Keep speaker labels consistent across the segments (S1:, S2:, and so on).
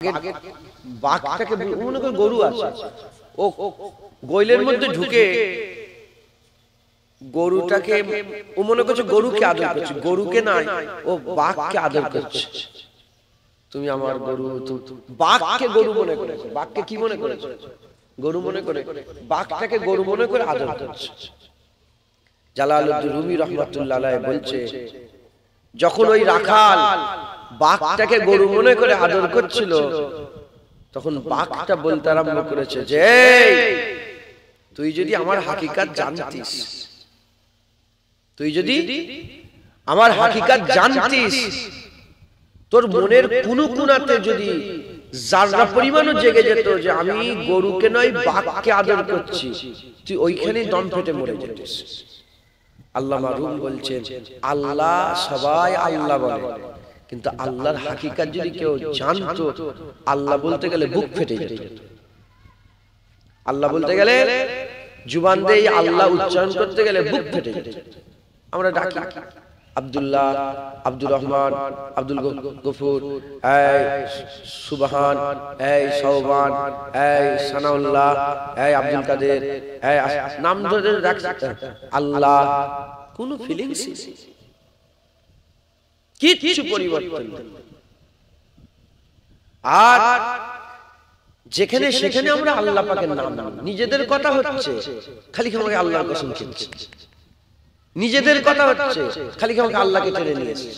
S1: আগে বাঘটাকে মনে করে গরু আছে, ও গোইলের মধ্যে ঢুকে গরুটাকে ও মনে করছে গরুকে আদর করছে, গরুকে নাই ও বাঘকে আদর করছে। তুমি আমার গরু, বাঘকে গরু মনে করেছে, বাঘকে কি মনে করেছে? গরু মনে করে, বাঘটাকে গরু মনে করে আদর করছে। জালালউদ্দিন রুমি রহমাতুল্লাহ আলাইহি বলছে, যখন ওই রাখাল বাঘটাকে গরু মনে করে আদর করছিল, তখন বাঘটা বলতে আরম্ভ করেছে যে তুই যদি আমার হাকিকাত জানতিস, তুই যদি আমার হাকিকাত জানতিস, তোর মনের কোন কোনাতে যদি যারা পরিমাণও জেগে যেত যে আমি গরুকে নয় বাঘকে আদর করছি, তুই ওইখানেই দম ফেটে মরে যেতিস। আল্লামা রুম বলছেন, আল্লাহ সবাই আল্লাহ বলে, কিন্তু আল্লাহর হাকিকাত যদি কেউ জানতো, আল্লাহ বলতে গেলে বুক ফেটে যেত। আল্লাহ বলতে গেলে জুবান দিয়ে আল্লাহ উচ্চারণ করতে গেলে বুক ফেটে যেত। আমরা ডাকি আব্দুল্লাহ, আব্দুর রহমান, আব্দুল গফুর, এই সুবহান, এই সৌবান, এই সানাউল্লাহ, এই আব্দুল কাদের, এই নাম ধরে ডাকছে আল্লাহ, কোন ফিলিংস কিছু পরিবর্তন। আর যেখানে সেখানে আমরা আল্লাহ পাকের নাম, নিজেদের কথা হচ্ছে খালি আমাকে আল্লাহর কসম খেলছি, নিজেদের কথা হচ্ছে খালি আমাকে আল্লাহকে টেনে নিয়েছে,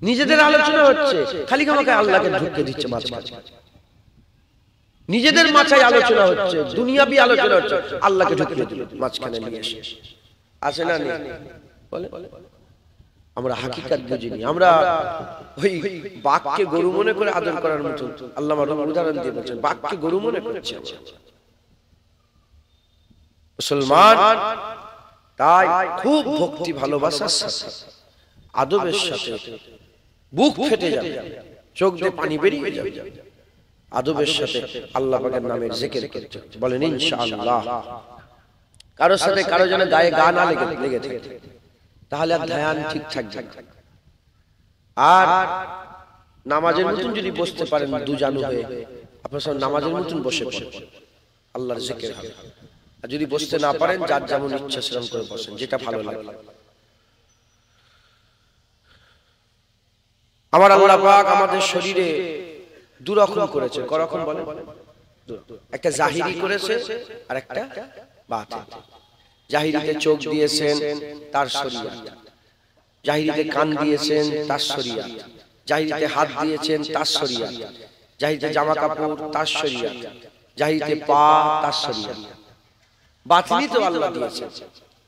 S1: নিজেদের আলোচনা হচ্ছে খালি আমাকে আল্লাহকে ঢুকে দিচ্ছে মাঝখানে, নিজেদের মাথায় আলোচনা হচ্ছে, দুনিয়াবি আলোচনা হচ্ছে, আল্লাহকে ঢুকে দিল মাঝখানে নিয়ে এসে। আসে না বলে আমরা হাকিকাত বুঝিনি, আমরা ওই বাঘকে গরু মনে করে আদর করার মতো আল্লাহ উদাহরণ দিয়ে বলছেন, বাঘকে গরু মনে করছে মুসলমান। তাই খুব ভক্তি ভালোবাসার সাথে আদবের সাথে বুক ফেটে যাবে, চোখ দিয়ে পানি বেরিয়ে যাবে, আদবের সাথে আল্লাহ পাকের নামের জিকির করতে বলেন ইনশাআল্লাহ। কারোর সাথে কারো যেন গায়ে গা না লেগে থাকে, তাহলে আর ধ্যান ঠিক থাকবে। আর নামাজের মতন যদি বসতে পারেন দুজানু হয়ে, আপনার সব নামাজের মতন বসে পড়েন, আল্লাহর জিকির হবে। আর যদি বসতে না পারেন, যার যেমন ইচ্ছা সেরকম করে বসেন, যেটা ভালো লাগে। আমার আল্লাহ পাক আমাদের শরীরে দুরকম করেছে, করকম বলে, একটা জাহিরি করেছে আর একটা বাতিন। জাহিরিতে চোখ দিয়েছেন তার শরীয়ত, জাহিরিতে কান দিয়েছেন তার শরীয়ত, জাহিরিতে হাত দিয়েছেন তার শরীয়ত, জাহিরিতে জামা কাপড় তার শরীয়ত, জাহিরিতে পা তার শরীয়ত। বাতিনি তো আল্লাহ দিয়েছেন,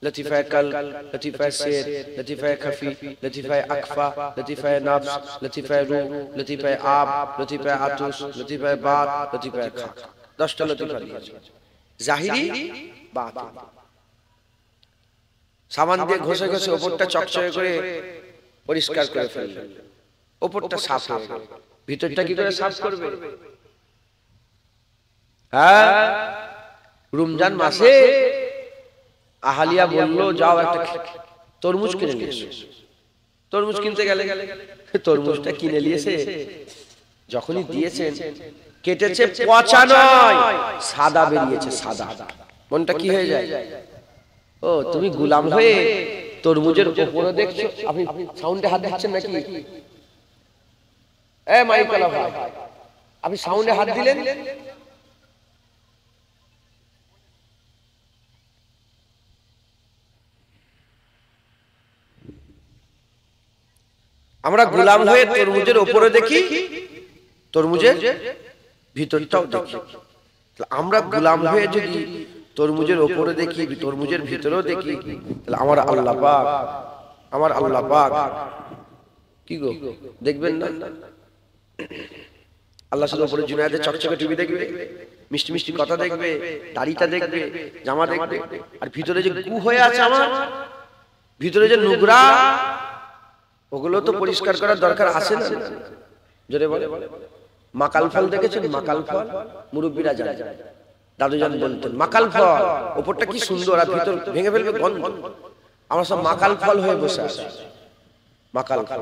S1: লতিফায়ে কলব, লতিফায়ে সির, লতিফায়ে খফি, লতিফায়ে আকফা, লতিফায়ে নফস, লতিফায়ে রূহ, লতিফায়ে আব, লতিফায়ে আতুস, লতিফায়ে বাত, লতিফায়ে খাক। 10টা লতিফা দিয়েছেন, জাহিরি বাতিন। সাবান দিয়ে ঘষে ঘষে ওপরটা চকচকে করে পরিষ্কার করে ফেললেন, ওপরটা সাফ হয়ে গেল, ভিতরটা কি করে সাফ করবে? হ্যাঁ, রমজান মাসে আহালিয়া বলল যাও একটা তরমুজ কিনে নিয়ে এসো। তরমুজ কিনতে গেলে তরমুজটা কিনে নিয়েছে, যখনই দিয়েছেন কেটেছে পচা নয়, সাদা বেরিয়েছে, সাদা। মনটা কি হয়ে যায়? ও তুমি গোলাম হয়ে তরমুজের উপরে দেখছো, আপনি সাউন্ডে হাত দিচ্ছেন নাকি? এ মাইকলা ভাই, আপনি সাউন্ডে হাত দিলেন, আমরা গোলাম হয়ে তরমুজের উপরে দেখি, তরমুজের ভিতরটাও দেখি। আমরা গোলাম হয়ে যদি তরমুজের উপরে দেখি, তরমুজের ভিতরেও দেখি, তাহলে আমার আল্লাহ পাক, আমার আল্লাহ পাক কি গো দেখবেন না? আল্লাহ শুধু উপরে জুনায়েদের চকচকে টুপি দেখবে, মিষ্টি মিষ্টি কথা দেখবে, দাড়িটা দেখবে, জামা দেখবে, আর ভিতরে যে গু হয়ে আছে আমার, ভিতরে যে নোংরা, ওগুলো তো পরিষ্কার করার দরকার আছে না? জোরে বলে, মাকাল ফল দেখেছেন? মাকাল ফল মুরব্বীরা জানে, দাদুজান বলতেন মাকাল ফল, ওপরটা কি সুন্দর আর ভিতর ভেঙে ফেলবে গন্ধ। আমরা সব মাকাল ফল হয়ে বসে আছি, মাকাল ফল।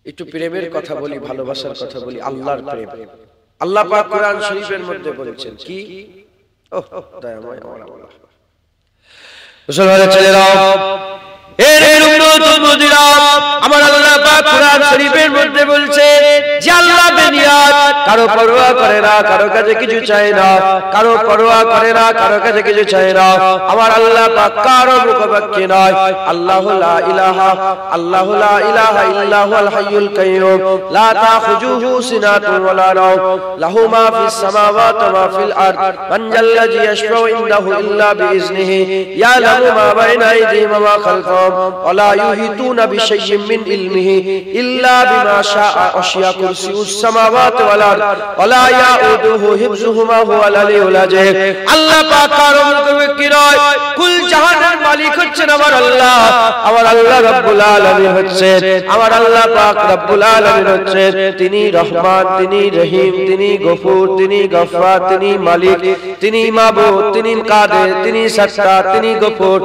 S1: একটু প্রেমের কথা বলি, ভালোবাসার কথা বলি। আল্লাহর প্রেম আল্লাহ পাক কোরআন শরীফের মধ্যে বলেছেন কি? ওহ দয়াময় আমার আল্লাহ। মুসলমানের ছেলেরা, এর উম্মত উম্মতিরা, আমার আল্লাহ পাক কোরআন শরীফের মধ্যে বলছে যে আল্লাহ বেনিয়াত কারো পরোয়া করে না, কারো কাছে কিছু চায় না, কারো পরোয়া করে না, কারো কাছে কিছু চায় না। আমার আল্লাহ পাক কারো মুখপাক্ষী নয়। আল্লাহু লা ইলাহা, আল্লাহু লা ইলাহা ইল্লাহুল হাইয়ুল কাইয়্যুম, লা তাখুযুহু সিনাতুন ওয়ালা নাওম, লাহু মা ফিস সামাওয়াতি ওয়া মা ফিল আরদ, মান জাল্লাযী ইয়াশফাউ ইনদাহু ইল্লা বিইজনিহি, ইয়ালামু মা বাইনা আইদিহিম ওয়া মা খালফাহুম, ওয়ালা ইউহিতুনা বিশাইইন মিন ইলমিহি ইল্লা বিমা শাআ, ওয়াসি'a কুরসিয়ুস সামাওয়াতি ওয়াল আরদ, ওয়ালা ইয়াউদুহু হিফযুহুমা হুয়াল আলিয়্যুল আযীম। আল্লাহ পাক কারো মুখপাক্ষী নয়। কুল জাহানের মালিক হচ্ছেন আমার আল্লাহ। আমার আল্লাহ রাব্বুল আলামিন হচ্ছেন, আমার আল্লাহ পাক রাব্বুল আলামিন হচ্ছেন তিনি রহমান, তিনি রহিম, তিনি গফুর, তিনি গফফার, তিনি মালিক, তিনি মাবুদ, তিনি কাদের, তিনি সত্তার, তিনি গফুর,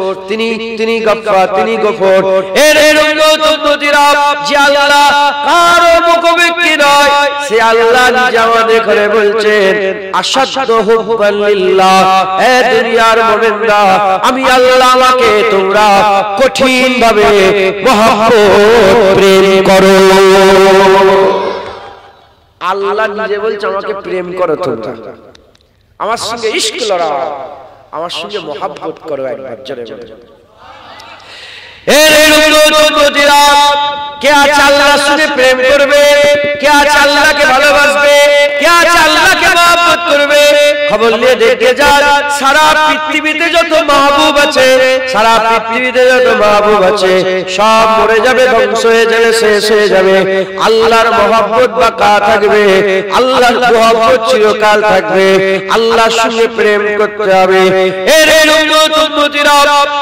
S1: তিনি গফফার, তিনি গফুর। এর উম্মত উম্মতিরা, যে আল্লাহ কারো মুখপাক্ষী নয়, সে আল্লাহ নিজে আমাদের করে বলছেন আশাদ্দু হুব্বান লিল্লাহ, এ দুনিয়ার মুমিনরা, আমি আল্লাহ আমাকে তোমরা কঠিন ভাবে মহব্বত প্রেম করো। আল্লাহ নিজে বলছে আমাকে প্রেম করো, তোমরা আমার সঙ্গে ইশক লড়াও, আমার সঙ্গে মহব্বত করো। একবার জোরে বলো। এর উম্মত উম্মতিরা, কে আছে আল্লাহর সঙ্গে প্রেম করবে, কে আছে আল্লাহকে ভালোবাসবে, কে আছে আল্লাহকে মহব্বত করবে? খবর নিয়ে দেখে যান, সারা পৃথিবীতে যত মাহবুব আছে, সারা পৃথিবীতে যত মাহবুব আছে, সব মরে যাবে, ধ্বংস হয়ে যাবে, শেষ হয়ে যাবে। আল্লাহর মহব্বত বাঁকা থাকবে, আল্লাহর মহব্বত চিরকাল থাকবে। আল্লাহর সঙ্গে প্রেম করতে হবে। এর উম্মত উম্মতিরা,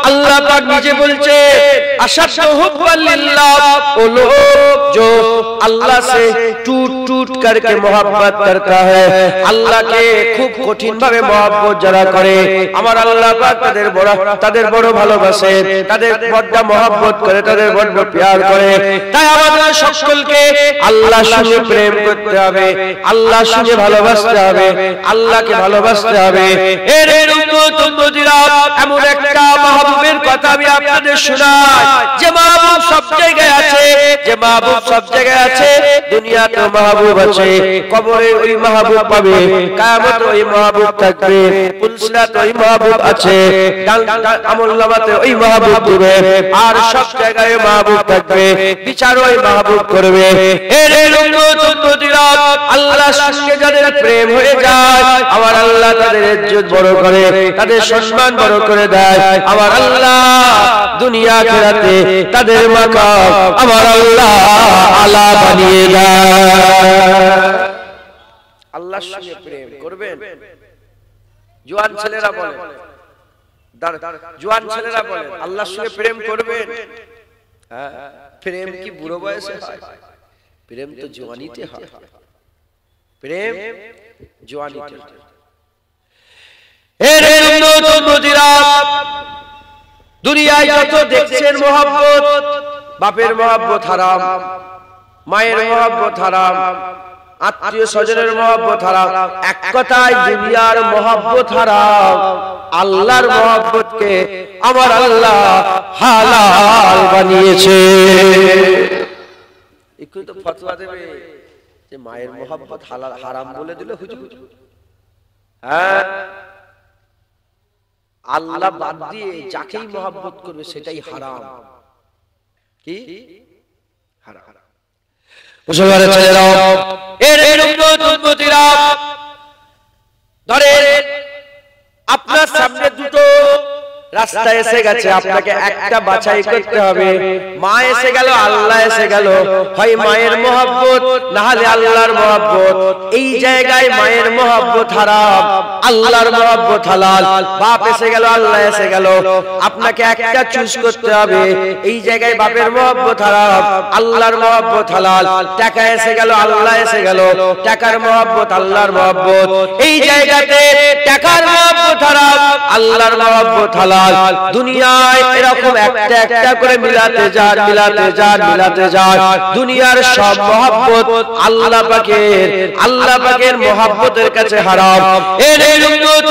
S1: আল্লাহ পাক নিজে বলছে আশাদ্দু হুব্বান লিল্লাহ, वो लोग जो अल्लाह से टूट टूट करके मोहब्बत करता है, अल्लाह के खूब कठिन भावे मोहब्बत যারা করে, আমার আল্লাহ পাক তাদের বড় ভালোবাসে, তাদের বড় মোহব্বত করে, তাদের বড় প্যার করে। তাই আমাদের সকলকে আল্লাহর সঙ্গে প্রেম করতে হবে, আল্লাহর সঙ্গে ভালোবাসতে হবে, আল্লাহকে ভালোবাসতে হবে। এর উম্মত উম্মতিরা, এমন একটা মাহবুবের কথা আমি আপনাদের শোনাই, যে মাহবুব সব জায়গায় আছে, যে মাহবুব সব জায়গায় আছে। দুনিয়াতে মাহবুব আছে, কবরে ওই মাহবুব পাবে, কিয়ামতে ওই মাহবুব থাকবে, পুলসিরাতে ওই মাহবুব আছে, আমলনামাতে ওই মাহবুব দিবে, আর সব জায়গায় মাহবুব থাকবে, বিচার ওই মাহবুব করবে। এর উম্মত উম্মতিরা, আল্লাহর সঙ্গে যাদের প্রেম হয়ে যায়, আমার আল্লাহ তাদের ইজ্জত বড় করে, তাদের সম্মান বড় করে দেয়। আমার আল্লাহ দুনিয়া আখিরাতে তাদের মাকাম আমার আল্লাহ আলা বানিয়ে দেয়। আল্লাহর সঙ্গে প্রেম করবেন। জওয়ান ছেলেরা বলেন, জওয়ান ছেলেরা বলেন আল্লাহর সঙ্গে প্রেম করবেন। হ্যাঁ, প্রেম কি বুড়ো বয়সে হয়? প্রেম তো জওয়ানিতে হয়, প্রেম জওয়ানিতে হয়। এর উম্মত উম্মতিরা, দুনিয়ায় যত দেখছেন মহব্বত, বাপের মহব্বত হারাম, মায়ের মহব্বত হারাম, আত্মীয় স্বজনের মহব্বত হারাম, এক কথায় দুনিয়ার মহব্বত হারাম। আল্লাহর মহব্বতকে আমার আল্লাহ হালাল বানিয়েছে। একটু তো ফতোয়া দেবে যে মায়ের মহব্বত হালাল হারাম বলে দিল হুজুর। হ্যাঁ, আল্লাহ বাদ দিয়ে যাকেই মহব্বত করবে সেটাই হারাম। কি হারাম? মুসলমানের ছেলেরা, এর উম্মত উম্মতিরা, ধরেন আপনার সামনে দুটো রাস্তা এসে গেছে, আপনাকে একটা বাছাই করতে হবে। মা এসে গেল, আল্লাহ এসে গেল, হয় মায়ের মহব্বত না হলে আল্লাহর মহব্বত। এই জায়গায় মায়ের মহব্বত হারাম, আল্লাহর মহব্বত হালাল। বাপ এসে গেল, আল্লাহ এসে গেল, আপনাকে একটা চুজ করতে হবে। এই জায়গায় বাপের মহব্বত হারাম, আল্লাহর মহব্বত হালাল। টাকা এসে গেল, আল্লাহ এসে গেল, টাকার মহব্বত আল্লাহর মহব্বত। এই জায়গাতে টাকার মহব্বত হারাম, আল্লাহর মহব্বত হালাল। দুনিয়ায় এরকম একটা একটা করে মিলাতে যান মিলাতে যান মিলাতে যান, দুনিয়ার সব মহব্বত আল্লাহ পাকের মহব্বতের কাছে হারাম। এর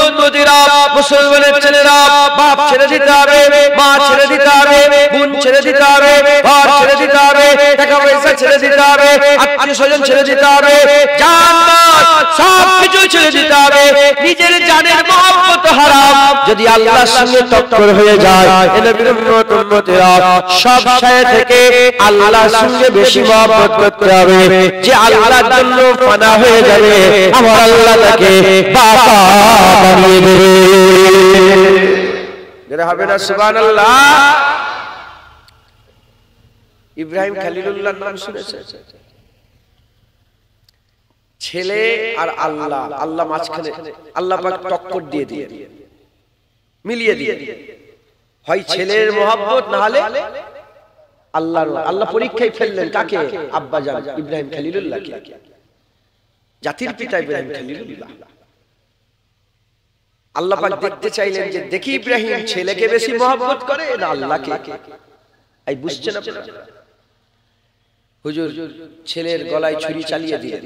S1: উম্মতিরা, মুসলমানের ছেলেরা, বাপ ছেড়ে দিতে হবে, মা ছেড়ে দিতে হবে, বোন ছেড়ে দিতে হবে, ঘর ছেড়ে দিতে হবে, টাকা পয়সা ছেড়ে দিতে হবে, আত্মীয় স্বজন ছেড়ে দিতে হবে, জান সব কিছু ছেড়ে দিতে হবে। নিজের জানের মহব্বত হারাম যদি আল্লাহর সঙ্গে টক্কর হয়ে যায়। এ নবীর উম্মতিরা, সব সাথে থেকে আল্লাহর সঙ্গে বেশি মহব্বত করতে হবে, যে আল্লাহর জন্য ফানা হয়ে যাবে, আমার আল্লাহ তাকে বাবা বানিয়ে দেবে। যেটা হবে না সুবহানাল্লাহ। ইব্রাহিম খলিলুল্লাহর নাম শুনেছে? ছেলে আর আল্লাহ, আল্লাহ মাঝখানে, আল্লাহ পাক টক্কর দিয়ে দিয়ে মিলিয়ে দিয়ে, হয় ছেলের মহব্বত না হলে আল্লাহর। আল্লাহ পরীক্ষায় ফেললেন কাকে? আব্বাজান ইব্রাহিম খলিলুল্লাহকে, জাতির পিতা ইব্রাহিম খলিলুল্লাহ। আল্লাহ পাক দেখতে চাইলেন যে দেখি ইব্রাহিম ছেলেকে বেশি মহব্বত করে না আল্লাহকে। এই বুঝছেন আপনারা? হুজুর ছেলের গলায় ছুরি চালিয়ে দিয়ে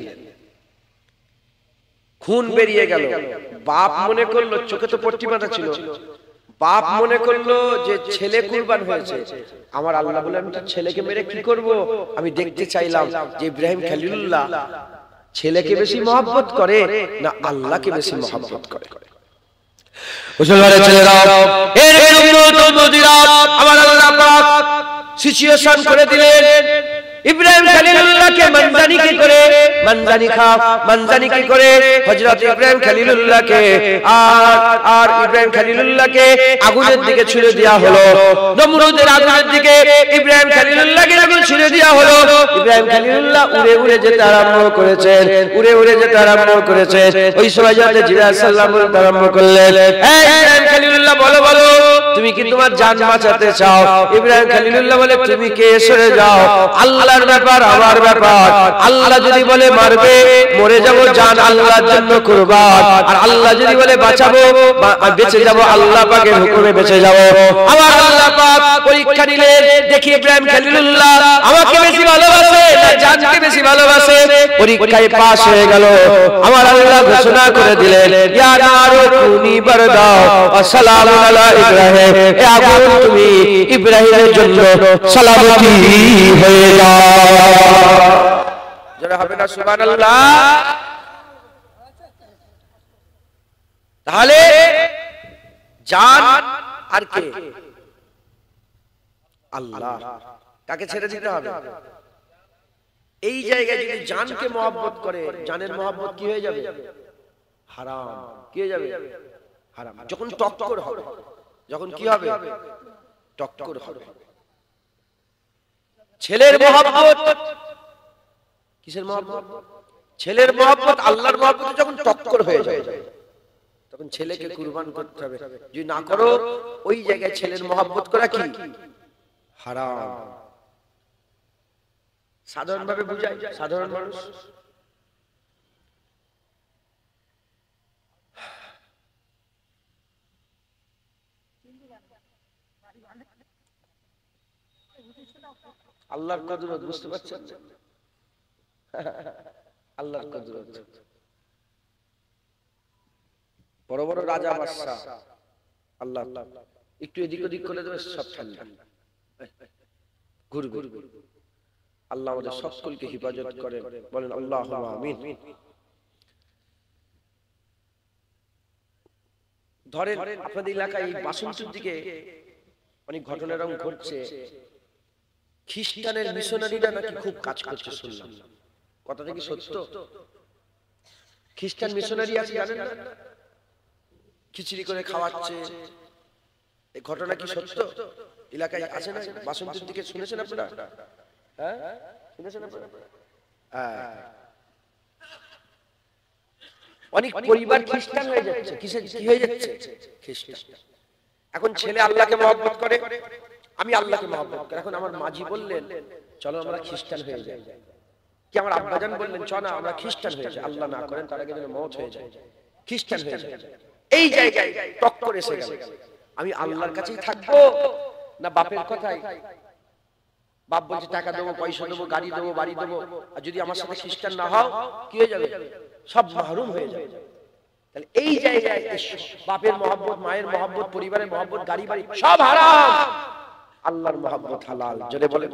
S1: খুন বেরিয়ে গেল। বাপ মনে করলো, চোখে তো পট্টি বাঁধা ছিল, বাপ মনে করলো যে ছেলে কুরবান হয়েছে। আমার আল্লাহ বলে, আমি তো ছেলেকে মেরে কি করব? আমি দেখতে চাইলাম যে ইব্রাহিম খলিলুল্লাহ ছেলেকে বেশি মহব্বত করে না আল্লাহকে বেশি মহব্বত করে। মুসলমানের ছেলেরা, এর উম্মতিরা, আমার আল্লাহ পাক সিচুয়েশন করে দিলেন ইব্রাহিম খলিলুল্লাহকে মানজানি কি করে, মানজানি কি করে হযরত ইব্রাহিম খলিলুল্লাহকে আর ইব্রাহিম খলিলুল্লাহকে আগুনের দিকে ছুড়ে দেওয়া হলো। নমরুদের আগুনের দিকে ইব্রাহিম খলিলুল্লাহকে আগুন ছুড়ে দেওয়া হলো। ইব্রাহিম খলিলুল্লাহ উড়ে উড়ে যেতে আরম্ভ করেছেন, উড়ে উড়ে যেতে আরম্ভ করেছেন। ওই সময় যাতে জিবরাইল সাল্লাল্লাহু আলাইহি ওয়াসাল্লাম আরম্ভ করলেন, এই ইব্রাহিম খলিলুল্লাহ বলো বলো, তুমি কি তোমার জান বাঁচাতে চাও? ইব্রাহিম খলিলুল্লাহ বলে, তুমি কে? সরে যাও, আল্লাহর ব্যাপার আমার ব্যাপার। আল্লাহ যদি বলে মারবে, মরে যাব, জান আল্লাহর জন্য কুরবান। আর আল্লাহ যদি বলে বাঁচাবো, বেঁচে যাব, আল্লাহ পাকের হুকুমে বেঁচে যাব। আমার আল্লাহ পাক পরীক্ষা নিলেন, দেখি ইব্রাহিম খলিলুল্লাহ আমাকে বেশি ভালোবাসে না জানকে বেশি ভালোবাসে। পরীক্ষায় পাস হয়ে গেল। আমার আল্লাহ ঘোষণা করে দিলেন, ইয়া নারু কুনি বারদা ওয়া সালামুন আলা ইব্রাহিম, এ আগুন তুমি ইব্রাহিমের জন্য সালামতি হয়ে যাও। যারা হবে না সুবহানাল্লাহ। তাহলে জান আর কে? আল্লাহ। কাকে ছেড়ে দিতে হবে? এই জায়গায় যদি জানকে মহব্বত করে, জানের মহব্বত কি হয়ে যাবে? হারাম। কি হয়ে যাবে? হারাম। যখন টক্কর হবে, যখন কি হবে? টক্কর হবে। ছেলের মহব্বত কিসের মহব্বত? ছেলের মহব্বত আল্লাহর মহব্বত। যখন টক্কর হয়ে যায় তখন ছেলেকে কুরবান করতে হবে। যদি না করো, ওই জায়গায় ছেলের মহব্বত করা কি? হারাম। সাধারণভাবে বুঝাই, সাধারণ মানুষ। আল্লাহর কুদরত বুঝতে পারছেন? আল্লাহর কুদরত। বড় বড় রাজা বাদশা আল্লাহ একটু এদিক ওদিক করে দেবে, সব ঠান্ডা ঘুরবে। আল্লাহ আমাদের সকলকে হেফাজত করেন, বলেন আল্লাহুম্মা আমিন। ধরেন আপনাদের এলাকায় এই বাসন্তীর দিকে অনেক ঘটনা এরকম ঘটছে। খ্রিস্টানের মিশনারিরা নাকি খুব কাজ করছে শুনলাম। কথাটা কি সত্য? খ্রিস্টান মিশনারি আছে জানেন না? খিচুড়ি করে খাওয়াচ্ছে। এই ঘটনা কি সত্য? এলাকায় আছে না? বাসন্তীর দিকে শুনেছেন আপনারা? হ্যাঁ, শুনেছেন আপনারা? হ্যাঁ, অনেক পরিবার খ্রিস্টান হয়ে যাচ্ছে। কি হয়ে যাচ্ছে? খ্রিস্টান। এখন ছেলে আল্লাহকে মহব্বত করে, আমি আল্লাহকে মহব্বত করি। এখন আমার মাঝি বললেন, চলো আমরা খ্রিস্টান হয়ে যাই। কি আমার আব্বাজান বললেন, চল না আমরা খ্রিস্টান হয়ে যাই। আল্লাহ না করেন তার আগে যেন মওত হয়ে যায়, খ্রিস্টান হয়ে যায়। এই জায়গায় টক্কর এসে গেল। আমি আল্লাহর কাছেই থাকবো না বাপের কথাই? বাপ বলছে টাকা দেবো, পয়সা দেবো, গাড়ি দেবো, বাড়ি দেবো, আর যদি আমার সাথে খ্রিস্টান না হও কি হয়ে যাবে? সব মাহরুম হয়ে যাবে। তাহলে এই জায়গায় বাপের মহব্বত, মায়ের মহব্বত, পরিবারের মহব্বত, গাড়ি বাড়ি সব হারাম, আল্লাহর মহব্বত হালাল। জোরে বলে।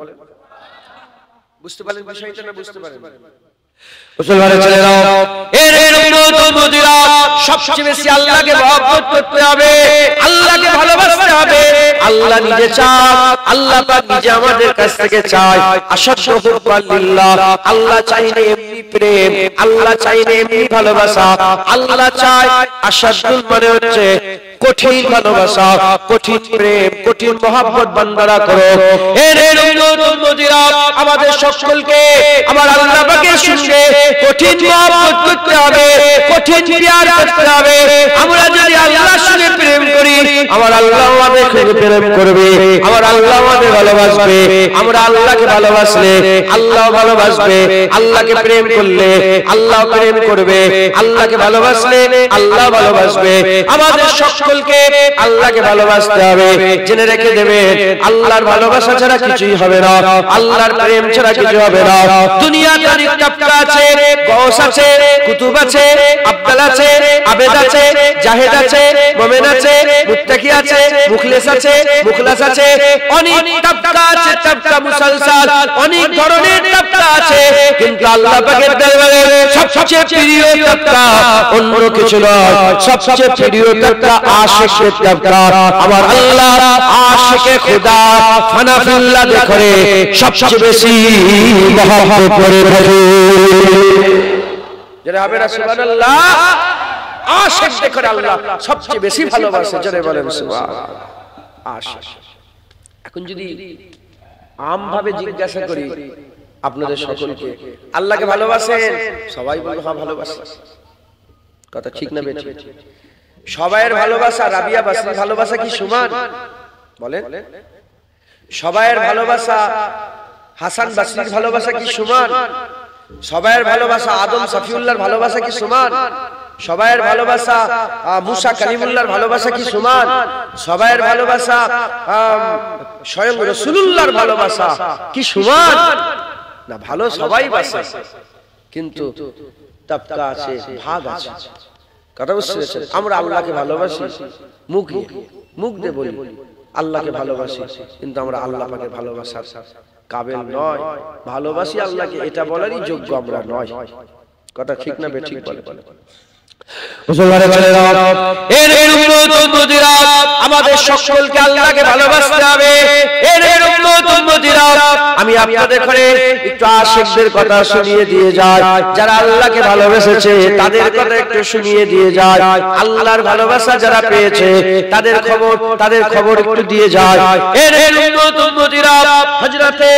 S1: বুঝতে পারলেন বিষয়টা না বুঝতে পারেন? মুসলমানের ছেলেরাও, এর উম্মত উম্মতিরা সবচেয়ে বেশি আল্লাহকে মহব্বত করতে হবে, আল্লাহকে ভালোবাসতে হবে। আল্লাহ নিজে চায়, আল্লাহ পাক নিজে আমাদের কাছ থেকে চায় আশাদ্দু হুব্বান লিল্লাহ। আল্লাহ চায় না এমনি প্রেম, আল্লাহ চায় না এমনি ভালোবাসা, আল্লাহ চায় আশাদ্দুল মানে হচ্ছে কঠিন ভালোবাসা, কঠিন প্রেম, কঠিন মহব্বত বান্দারা করো। এর উম্মত উম্মতিরা আমাদের সকলকে আমার আল্লাহ পাকের সঙ্গে কঠিন মহব্বত করতে হবে, কঠিন প্যার করতে হবে। আমরা যদি আল্লাহর সঙ্গে প্রেম করি, আমার আল্লাহ আমাদের সঙ্গে প্রেম করবে, আমার আল্লাহ আমাদের ভালোবাসবে। আমরা আল্লাহকে ভালোবাসলে আল্লাহ ভালোবাসবে, আল্লাহকে প্রেম করলে আল্লাহ প্রেম করবে, আল্লাহকে ভালোবাসলে আল্লাহ ভালোবাসবে। আমাদের সকলকে আল্লাহকে ভালোবাসতে হবে। জেনে রেখে দেবেন, আল্লাহর ভালোবাসা ছাড়া কিছুই হবে না, আল্লাহর প্রেম ছাড়া কিছু হবে না। দুনিয়াতে অনেক তবকা আছে, গৌস আছে, কুতুব আছে, আব্দাল আছে, আবেদ আছে, জাহেদ আছে, মোমেন আছে, মুত্তাকি আছে, মুখলেস আছে, মুখলাস আছে, অনেক তবকা আছে, তবকা মুসালসাল, অনেক ধরনের তবকা আছে। কিন্তু আল্লাহ পাকের দরবারে সবচেয়ে প্রিয় তবকা অন্য কিছু নয়, সবচেয়ে প্রিয় তবকা আশিকের তবকা। আমার আল্লাহ আশিকে খুদা ফানাফিল্লাহ দেখে সবচেয়ে বেশি মহব্বত করে থাকে। যারা হবে না সুবহানাল্লাহ, আশিক দেখে আল্লাহ সবচেয়ে বেশি ভালোবাসে। যারা বলেন সুবহানাল্লাহ। আশিক। এখন যদি আমভাবে জিজ্ঞাসা করি আপনাদের সকলকে, আল্লাহকে ভালোবাসেন? সবাই বলবে হ্যাঁ ভালোবাসে। কথা ঠিক না বেঠিক? সবাইয়ের ভালোবাসা রাবিয়া বাসরির ভালোবাসা কি সমান? বলেন। সবাইয়ের ভালোবাসা হাসান বাসরির ভালোবাসা কি সমান? সবাইয়ের ভালোবাসা আদম সফিউল্লাহর ভালোবাসা কি সমান? সবাইয়ের ভালোবাসা মুসা কালিমুল্লাহর ভালোবাসা কি সমান? সবাইয়ের ভালোবাসা স্বয়ং রাসূলুল্লাহর ভালোবাসা কি সমান? না, ভালো সবাই বাসে, কিন্তু তবকা আছে, ভাগ আছে। কথা বুঝতে পেরেছেন? আমরা আল্লাহকে ভালোবাসি, মুখ দিয়ে বলি আল্লাহকে ভালোবাসি, কিন্তু আমরা আল্লাহ পাকে ভালোবাসার কাবিল নয়। ভালোবাসি আল্লাহকে এটা বলারই যোগ্য আমরা নয়। কথা ঠিক না বেঠিক? বলে মুসলমানের ছেলেরা, এর উম্মত উম্মতিরা আমাদের সকলকে আল্লাহকে ভালোবাসতে হবে। এর উম্মত উম্মতিরা আমি আপনাদের ঘরে একটু আশিকদের কথা শুনিয়ে দিয়ে যাই। যারা আল্লাহকে ভালোবেসেছে তাদের কথা একটু শুনিয়ে দিয়ে যাই। আল্লাহর ভালোবাসা যারা পেয়েছে তাদের খবর একটু দিয়ে যায়। এর উম্মত উম্মতিরা হযরতে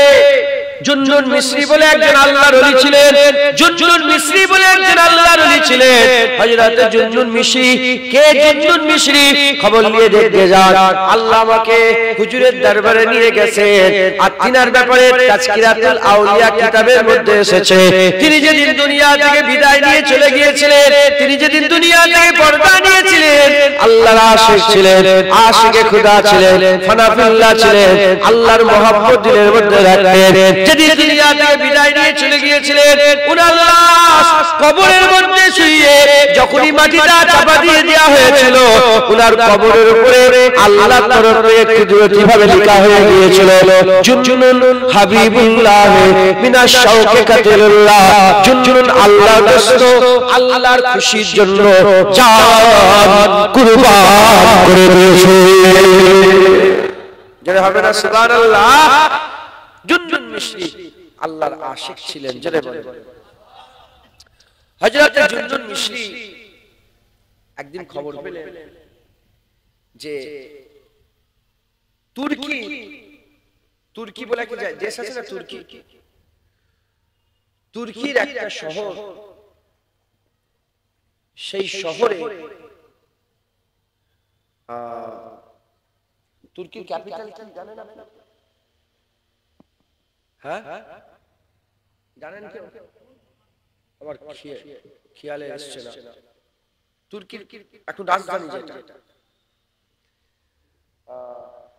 S1: জুনজুন মিসরি বলে একজন আল্লাহর ওলি ছিলেন। জুনজুন মিসরি বলে একজন আল্লাহর ওলি ছিলেন। হযরত জুনজুন মিসরি কে? জুনজুন মিসরি খবর নিয়ে দেখতে যান। আল্লাহ আমাকে হুজুরের দরবারে নিয়ে গেছেন, আর তিনার ব্যাপারে তাজকিরাতুল আউলিয়া কিতাবের মধ্যে এসেছে। তিনি যেদিন দুনিয়া থেকে বিদায় নিয়ে চলে গিয়েছিলেন, তিনি যেদিন দুনিয়া থেকে পর্দা নিয়েছিলেন, আল্লাহর আশিক ছিলেন, আশিকে খুদা ছিলেন, ফানাফিল্লাহ ছিলেন, আল্লাহর মহব্বত দিলের মধ্যে রাখতেন। যেদিন দুনিয়া থেকে বিদায় নিয়ে চলে গিয়েছিলেন, উনার লাশ কবরের মধ্যে শুইয়ে যখনই মাটিটা চাপা দিয়ে দেওয়া হয়েছিল, উনার কবরের উপরে আল্লাহর তরফে একটি দুটি ভাবে লেখা হয়ে গিয়েছিল, জুনজুনুন হাবিবুল্লাহ মিনাশ শাওকে কাতিলুল্লাহ। জুনজুনুন আল্লাহর দোস্ত, আল্লাহর খুশির জন্য জান কুরবান করে দিয়েছে। যারা হবে না সুবহানাল্লাহ। জুনজুন মিসরি আল্লাহর আশিক ছিলেন। যারা বলে হযরত জুনজুন মিসরি একদিন খবর পেলেন যে তুর্কি বলে কি দেশ আছে না, তুর্কির একটা শহর, সেই শহরে তুর্কির ক্যাপিটাল কি জানেন আপনি? হ্যাঁ জানেন কেউ? আমার খেয়ালে আসছে না। তুর্কির এখন রাজধানী যেটা,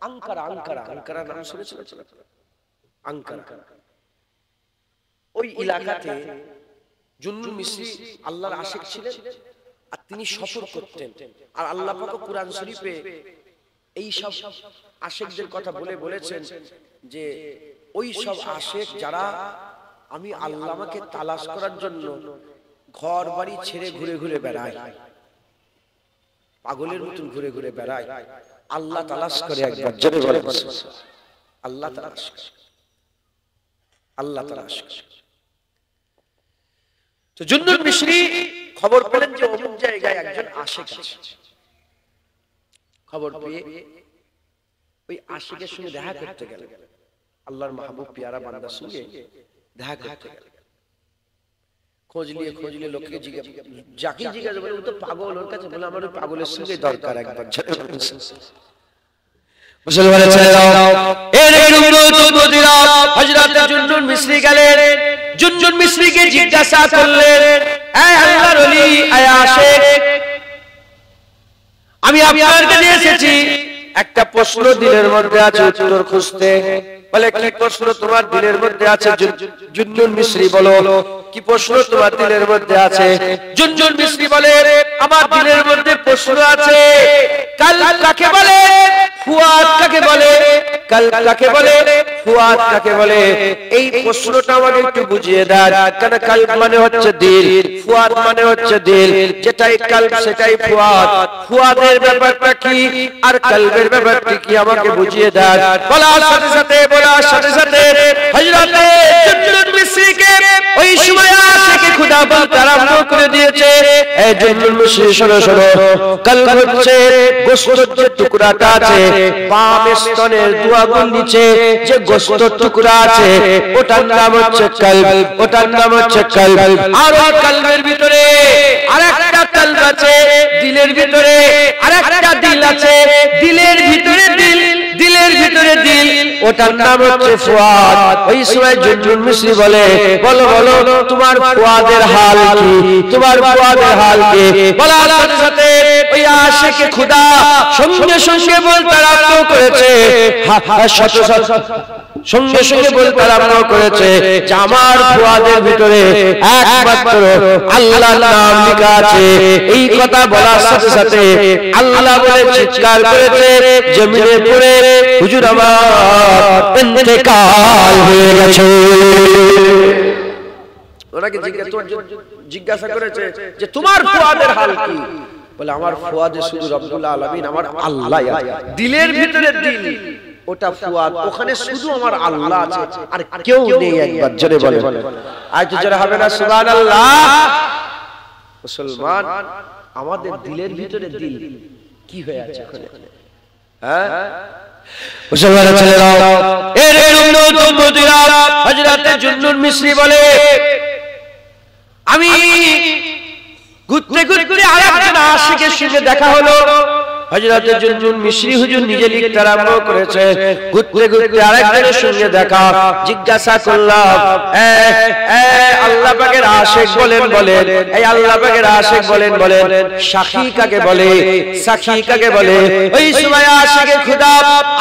S1: আঙ্কারা আঙ্কারা আঙ্কারা নাম শুনেছেন? আঙ্কারা ওই এলাকাতে জুন্নুন মিসরি আল্লাহর আশিক ছিলেন, আর তিনি সফর করতেন। আর আল্লাহ পাক কুরআন শরীফে এই সব আশিকদের কথা বলেছেন যে ওই সব আশিক যারা আমি আল্লাহ আমাকে তালাশ করার জন্য ঘর বাড়ি ছেড়ে ঘুরে ঘুরে বেড়ায়, পাগলের মতন ঘুরে ঘুরে বেড়ায়, আল্লাহ তালাশ করে। একবার জোরে বলেন আল্লাহ তালাশ করে, আল্লাহ তালাশ করে। তো জুন্নুন মিসরি খবর পেলেন যে অমুক জায়গায় একজন আশিক আছে। খবর পেয়ে ওই আশিকের সঙ্গে দেখা করতে গেলেন, আল্লাহর মাহবুব পিয়ারা বান্দার সঙ্গে দেখা করতে গেলেন। খোঁজ নিয়ে লোককে যাকে জিজ্ঞাসা বলে ও তো পাগল, ওর কাছে বলে আমার ওই পাগলের সঙ্গে দরকার। একবার মুসলমানের ছেলেরাও, এর উম্মতিরা হযরত জুন্নুন মিসরি গেলেন। জুন্নুন মিসরিকে জিজ্ঞাসা করলেন, এ আল্লাহর ওলি, এ আশিক, আমি আপনার কাছে এসেছি একটা প্রশ্ন দিলের মধ্যে আছে, উত্তর খুঁজতে। বলে কি প্রশ্ন তোমার দিলের মধ্যে আছে? জুন্নুন মিসরি বলো কি প্রশ্ন তোমার দিলের মধ্যে আছে? জুন্নুন মিসরি বলে আমার দিলের মধ্যে প্রশ্ন আছে, কাল কাকে বলে, ফুয়াদ কাকে বলে, কাল কাকে বলে, ফুয়াদ কাকে বলে? এই প্রশ্নটা আমাকে একটু বুঝিয়ে দেন। কারণ কাল মানে হচ্ছে দিল, ফুয়াদ মানে হচ্ছে দিল, যেটাই কাল সেটাই ফুয়াদ। ফুয়াদের ব্যাপারটা কি আর কালবের ব্যাপারটা কি আমাকে বুঝিয়ে দেন। বলার সাথে সাথে হযরত জুন্নুন মিসরিকে ওই সময় আশিকে খুদা বলতে আরম্ভ করে দিয়েছে, এই জুন্নুন মিসরি শোনো শোনো, কলব হচ্ছে গোশতের যে টুকরাটা আছে, বাম স্তনের দুয়াগুল নিচে যে গোশতের টুকরা আছে ওটার নাম হচ্ছে কলব, ওটার নাম হচ্ছে কলব। আর ওই কলবের ভিতরে আরেকটা কলব আছে, দিলের ভিতরে আরেকটা দিল আছে, দিলের ভিতরে দিল, দিলের ভিতরে দিল, ওটার নাম হচ্ছে ফুয়াদ। ওই সময় জুন্নুন মিসরি বলে, বলো বলো তোমার ফুয়াদের হাল কি, তোমার ফুয়াদের হাল কি? বলার সাথে সাথে ওই আশিকে খুদা সঙ্গে সঙ্গে বলতে আরম্ভ করেছে, সঙ্গে সঙ্গে বলতে আরম্ভ করেছে যে আমার ফুয়াদের ভিতরে একমাত্র আল্লাহর নাম লেখা আছে। এই কথা বলার সাথে সাথে আল্লাহ বলে চিৎকার করেছে জমিনে পড়ে, হুজুর আমার ইন্তেকাল হয়ে গেছে। ওনাকে জিজ্ঞাসা করেছে যে তোমার ফুয়াদের হাল কি? বলে আমার ফুয়াদে শুধু রব্বুল আলামিন, আমার আল্লাহ, দিলের ভিতরে দিল ওটা ফুয়াদ, ওখানে শুধু আমার আল্লাহ আছে আর কেউ নেই। একবার জোরে বলে, আজ জোরে হবে না সুবহানাল্লাহ? মুসলমান, আমাদের দিলের ভিতরে দিল কি হয়ে আছে ওখানে? হ্যাঁ মুসলমানের ছেলেরাও, এর উম্মতিরা হযরত জুন্নুন মিসরি বলে আমি ঘুরতে ঘুরতে আরেকজন আশিকের সঙ্গে দেখা হলো। হযরত জুন্নুন মিসরি হুজুর নিজে লিখতে আরম্ভ করেছে, ঘুরতে ঘুরতে আরেকজনের সঙ্গে দেখা। জিজ্ঞাসা করলাম, আল্লাহ পাকের আশিক বলেন বলেন, এই আল্লাহ পাকের আশিক বলেন বলেন, সাখী কাকে বলে, সাখী কাকে বলে? ওই সময় আশিকে খুদা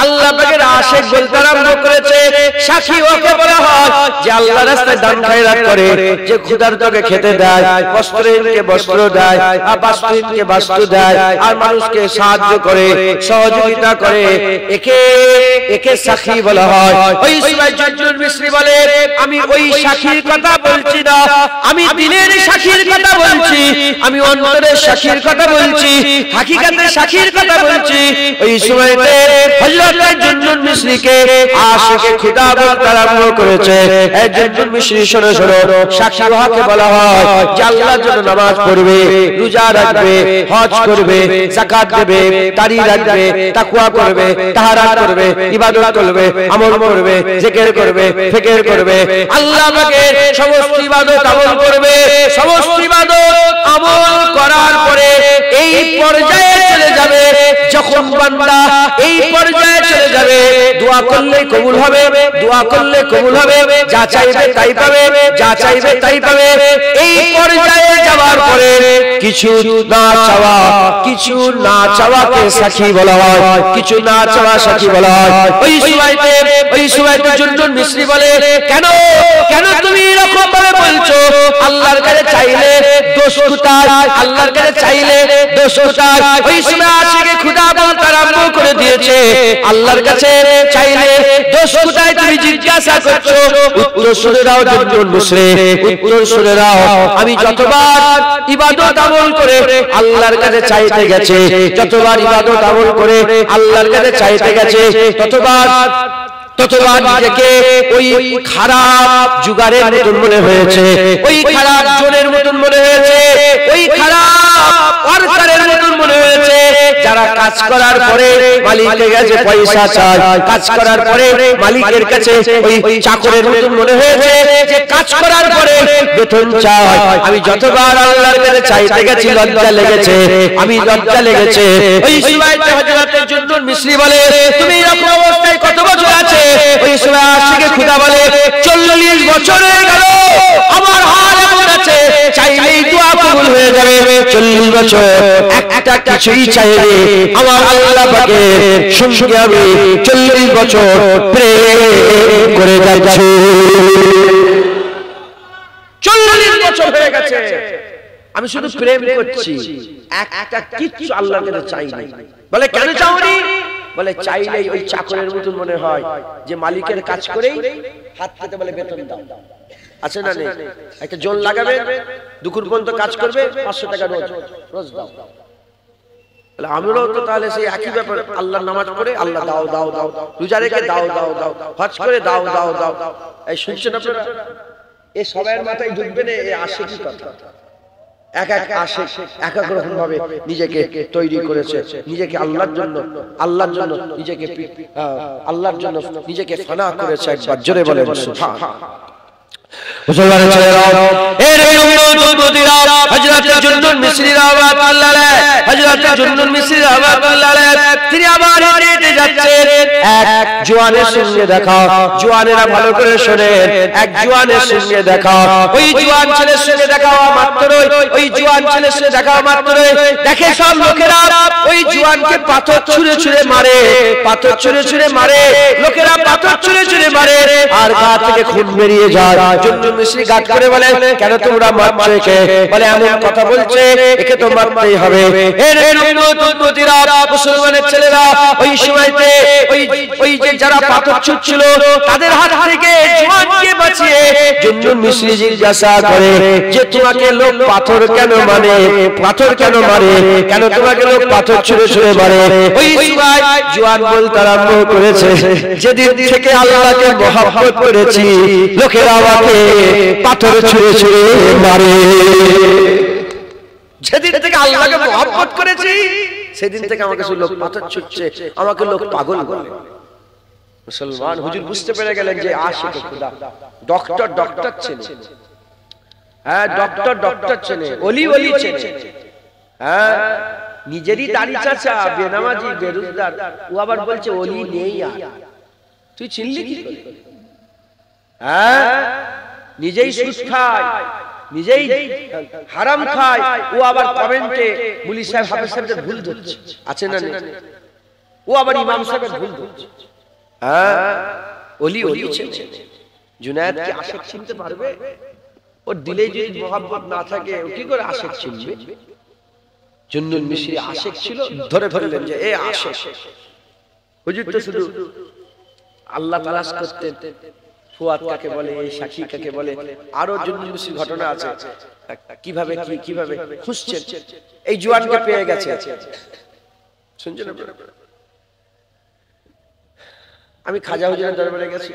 S1: আল্লাহ পাকের আশিক বলতে আরম্ভ করেছে, সাখী ওকে বলা হয় যে আল্লাহর রাস্তায় দান খয়রাত করে, যে ক্ষুধার্তকে খেতে দেয়, বস্ত্রহীনকে বস্ত্র দেয়, আর বাস্তুহীনকে বাস্তু দেয়, আর মানুষকে সাহায্য করে, সহযোগিতা করে, একে একে সাখী বলা হয়। ওই সময় জুন্নুন মিসরি বলে আমি ওই সাখীর কথা বলছি না, আমি দিলের সাখীর কথা বলছি, আমি অন্তরের সাখীর কথা বলছি, হাকিকাতের সাখীর কথা বলছি। ওই সময়তে হযরত জুন্নুন মিসরিকে আশিকে খুদা বলতে আরম্ভ করেছে, এই জুন্নুন মিসরি শোনো শোনো, সাখী ওহাকে বলা হয় যে আল্লাহর জন্য নামাজ পড়বে, রোজা রাখবে, হজ করবে, যাকাত দেবে, দাড়ি রাখবে, তাকওয়া করবে, তাহারাত করবে, ইবাদত করবে, আমল করবে, জিকির করবে, ফিকির করবে, আল্লাহ পাকের সমস্ত ইবাদত আমল করবে। সমস্ত ইবাদত আমল করার পরে এই পর্যায়ে চলে যাবে, যখন বান্দা এই পর্যায়ে চলে যাবে, দোয়া করলে কবুল হবে, দোয়া করলে কবুল হবে, যা চাইবে তাই পাবে, যা চাইবে তাই পাবে। এই পর্যায়ে যাওয়ার পরে কিছু না চাওয়া, কিছু না চাওয়া চাওয়াকে সাক্ষী বলা হয়, কিছু না চাওয়া সাক্ষী বলা হয়। ওই সময়তে জুনজুন মিসরি বলে, কেন কেন তুমি এরকম ভাবে বলছো? আল্লাহর কাছে চাইলে দোষ কোথায়? আল্লাহর কাছে চাইলে দোষ কোথায়? ওই সময় আশিকে খুদা বলতে আরম্ভ করে দিয়েছে, আল্লাহর কাছে চাইলে দোষ কোথায় তুমি জিজ্ঞাসা করছো? উত্তর শুনে দাও জুনজুন মিসরি, উত্তর শুনে দাও। আমি যতবার ইবাদত আমল করে আল্লাহর কাছে চাইতে গেছে, যতবার ইবাদত আমল করে আল্লাহর কাছে চাইতে গেছে, ততবার নিজেকে ওই খারাপ জুগারের মতন মনে হয়েছে, ওই খারাপ জোরের মতন মনে হয়েছে, ওই খারাপ ওয়ার্কারের মতন মনে হয়েছে, যারা কাজ করার পরে মালিকের কাছে পয়সা চায়, কাজ করার পরে মালিকের কাছে ওই চাকরের মতন মনে হয়েছে, যে কাজ করার পরে বেতন চায়। আমি যতবার আল্লাহর কাছে চাইতে গেছি লজ্জা লেগেছে, আমি লজ্জা লেগেছে। ওই সময়তে হযরত জুনজুন মিসরি বলে, তুমি এরকম অবস্থায় কত বছর আছে? ওই সময় আশিকে খুদা বলে, 40 বছর হয়ে গেল, আমার হাল এমন আছে চাইলেই দোয়া কবুল হয়ে যাবে। 40 বছর একটা কিছুই চাইলে আমার আল্লাহ পাকের সঙ্গে আমি 40 বছর প্রেম করে যাচ্ছি। 40 বছর হয়ে গেছে, আমি শুধু প্রেম করছি, একটা কিচ্ছু আল্লাহর কাছে চাই না। বলে কেন চাওনি? বলে চাইলেই ওই চাকরের মতন মনে হয়, যে মালিকের কাজ করেই হাত পেতে বলে বেতন দাও। আছে না নেই? একটা জোন লাগাবে, দুপুর পর্যন্ত কাজ করবে, 500 টাকা রোজ দাও। আমরাও তো তাহলে সেই একই ব্যাপার, আল্লাহর নামাজ পড়ে আল্লাহ দাও দাও দাও, রোজা রেখে দাও দাও দাও, হজ করে দাও দাও দাও। এই শুনছেন আপনারা? এই সবার মাথায় ঢুকবে না, এই আসে কি কথা? এক এক আসে এক এক রকম ভাবে নিজেকে তৈরি করেছে, নিজেকে আল্লাহর জন্য নিজেকে আল্লাহর জন্য নিজেকে ফানা করেছে। একবার জোরে বলে সুবহানাল্লাহ। মুসলমানের ছেলেরা, এর উম্মতিরা, হযরত জুনজুন মিসরি রাহমাতুল্লাহ আলাইহি, হযরত জুনজুন মিসরি রাহমাতুল্লাহ আলাইহি তিনি আবার হেঁটে যাচ্ছেন, এক জওয়ানের সঙ্গে দেখা। জওয়ানেরা ভালো করে শোনেন, এক জওয়ানের সঙ্গে দেখা। ওই জওয়ান ছেলের সঙ্গে দেখা মাত্রই, ওই জওয়ান ছেলের সঙ্গে দেখা মাত্রই দেখে সব লোকেরা ওই জওয়ানকে পাথর ছুঁড়ে ছুঁড়ে মারে, পাথর ছুঁড়ে ছুঁড়ে মারে, লোকেরা পাথর ছুঁড়ে ছুঁড়ে মারে, আর গা থেকে খুন বেরিয়ে যায়। জুনজুন মিসরি গাট করে বলে, কেন তোমরা মারছো একে? বলে এমন কথা বলছে, একে তো মারতেই হবে। এর উম্মতিরা, মুসলমানের ছেলেরা, ওই সময়তে ওই যে যারা পাথর ছুঁড়ছিল তাদের হাত থেকে জওয়ানকে বাঁচিয়ে জুনজুন মিসরি জিজ্ঞাসা করে, যে তোমাকে লোক পাথর কেন মানে, পাথর কেন মারে, কেন তোমাকে লোক পাথর ছুঁড়ে ছুঁড়ে মারে? ওই সময় জওয়ান বলতে আরম্ভ করেছে, যেদিন থেকে আল্লাহকে মহব্বত করেছি লোকেরা আমাকে পাথর ছুঁড়ে ছুঁড়ে মারে। যেদিন থেকে আল্লাহকে মহব্বত করেছি সেদিন থেকে আমাকে লোক পাথর ছুঁড়ছে, আমাকে লোক পাগল বলে। মুসলমান হুজুর বুঝতে পেরে গেলেন যে আশিক খুদা ডক্টর চেনে, হ্যাঁ ডক্টর চেনে, ওলি চেনে। হ্যাঁ, নিজেরই দাড়ি চাচা, বেনামাজি, বেরোজগার, ও আবার বলছে ওলি নেই। আর তুই চিনলি কি করে? হ্যাঁ, নিজেই সুদ খায়, নিজেই হারাম খায়, ও আবার কমেন্টে মুলি সাহেব হাফেজ সাহেবদের ভুল ধরছে। আছে না? ও আবার ইমাম সাহেবের ভুল ধরছে। হ্যাঁ, ওলি চেনে। জুনায়েদ কি আশিক চিনতে পারবে? ওর দিলে যদি মোহাব্বত না থাকে ও কি করে আশিক চিনবে? জুনজুন মিসরি আশিক ছিল, ধরে ফেললেন যে এ আশিক। হুজুর তো শুধু আল্লাহ তালাশ করতেন, ফুয়াদ কাকে বলে, এই সাক্ষী কাকে বলে, আরো জুনজুন মিসরি ঘটনা আছে, কিভাবে খুঁজছেন। এই জওয়ানকে পেয়ে গেছে, শুনছেন? আমি খাজা হুজুরের দরবারে গেছি,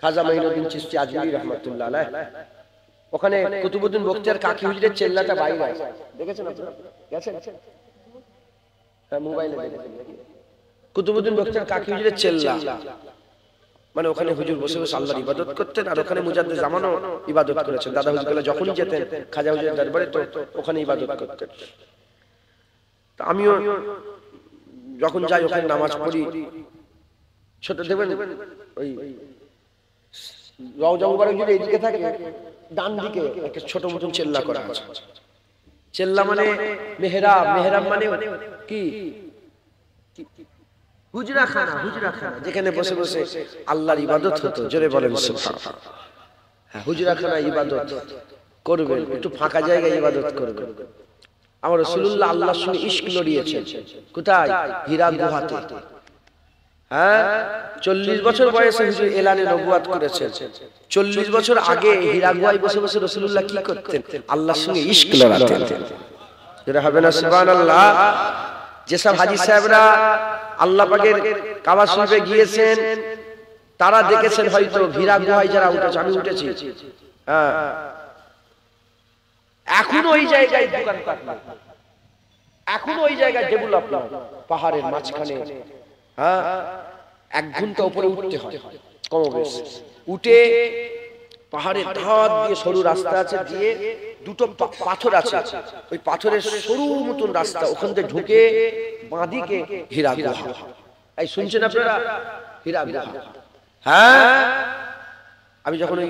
S1: খাজা মাইনুদ্দিন চিশতি আজমিরি রাহমাতুল্লাহ আলাইহি। ওখানে কুতুবউদ্দিন বখতিয়ার কাকি হুজুরের চেল্লাটা বাইরে আছে, দেখেছেন আপনারা? গেছেন? হ্যাঁ, মোবাইলে দেখেছেন। কুতুবউদ্দিন বখতিয়ার কাকি হুজুরের চেল্লা, মানে ওখানে হুজুর বসে বসে আল্লাহর ইবাদত করতেন, আর ওখানে মুজাদ্দিদ জামানও ইবাদত করেছেন। দাদা হুজুরগুলো যখনই যেতেন খাজা হুজুরের দরবারে তো ওখানে ইবাদত করতেন। তো আমিও যখন যাই ওখানে নামাজ পড়ি, ছোট দেখবেন ওই রওজা মুবারক যদি এইদিকে থাকে, ডান দিকে একটা ছোট মতন চেল্লা করা আছে। চেল্লা মানে মেহরাব, মেহরাব মানে কি? হুজরাখানা, হুজরাখানা যেখানে বসে বসে আল্লাহর ইবাদত হতো। জোরে বলেন সুবহানাল্লাহ। হ্যাঁ, হুজরাখানা ইবাদত করবেন, একটু ফাঁকা জায়গায় ইবাদত করবেন। আমার রাসূলুল্লাহ আল্লাহর সঙ্গে ইশক লড়িয়েছেন। কোথায়? হীরা গুহাতে। হ্যাঁ, 40 বছর বয়সে হুজুর এলানে নবুয়াত করেছেন। 40 বছর আগে হীরা গুহায় বসে বসে রাসূলুল্লাহ কি করতেন? আল্লাহর সঙ্গে ইশক লড়াতেন। যেটা হবে না সুবহানাল্লাহ। যেসব হাজী সাহেবরা আল্লাহ পাকের কাবা শরীফে গিয়েছেন তারা দেখেছেন হয়তো হীরা গুহায় যারা উঠেছে, আমি উঠেছি, হ্যাঁ, এখন ওই জায়গায় দোকানপাট, এখন ওই জায়গায় ডেভেলপ না, পাহাড়ের মাঝখানে, হ্যাঁ, 1 ঘন্টা উপরে উঠতে হয় কমবেশ। উঠে পাহাড়ের ধার দিয়ে সরু রাস্তা আছে, দিয়ে দুটো পাথর আছে, ওই পাথরের সরু মতন রাস্তা, ওখান থেকে ঢুকে বাঁদিকে হীরা গুহা। এই শুনছেন আপনারা? হীরা গুহা। হ্যাঁ, আমি যখন ওই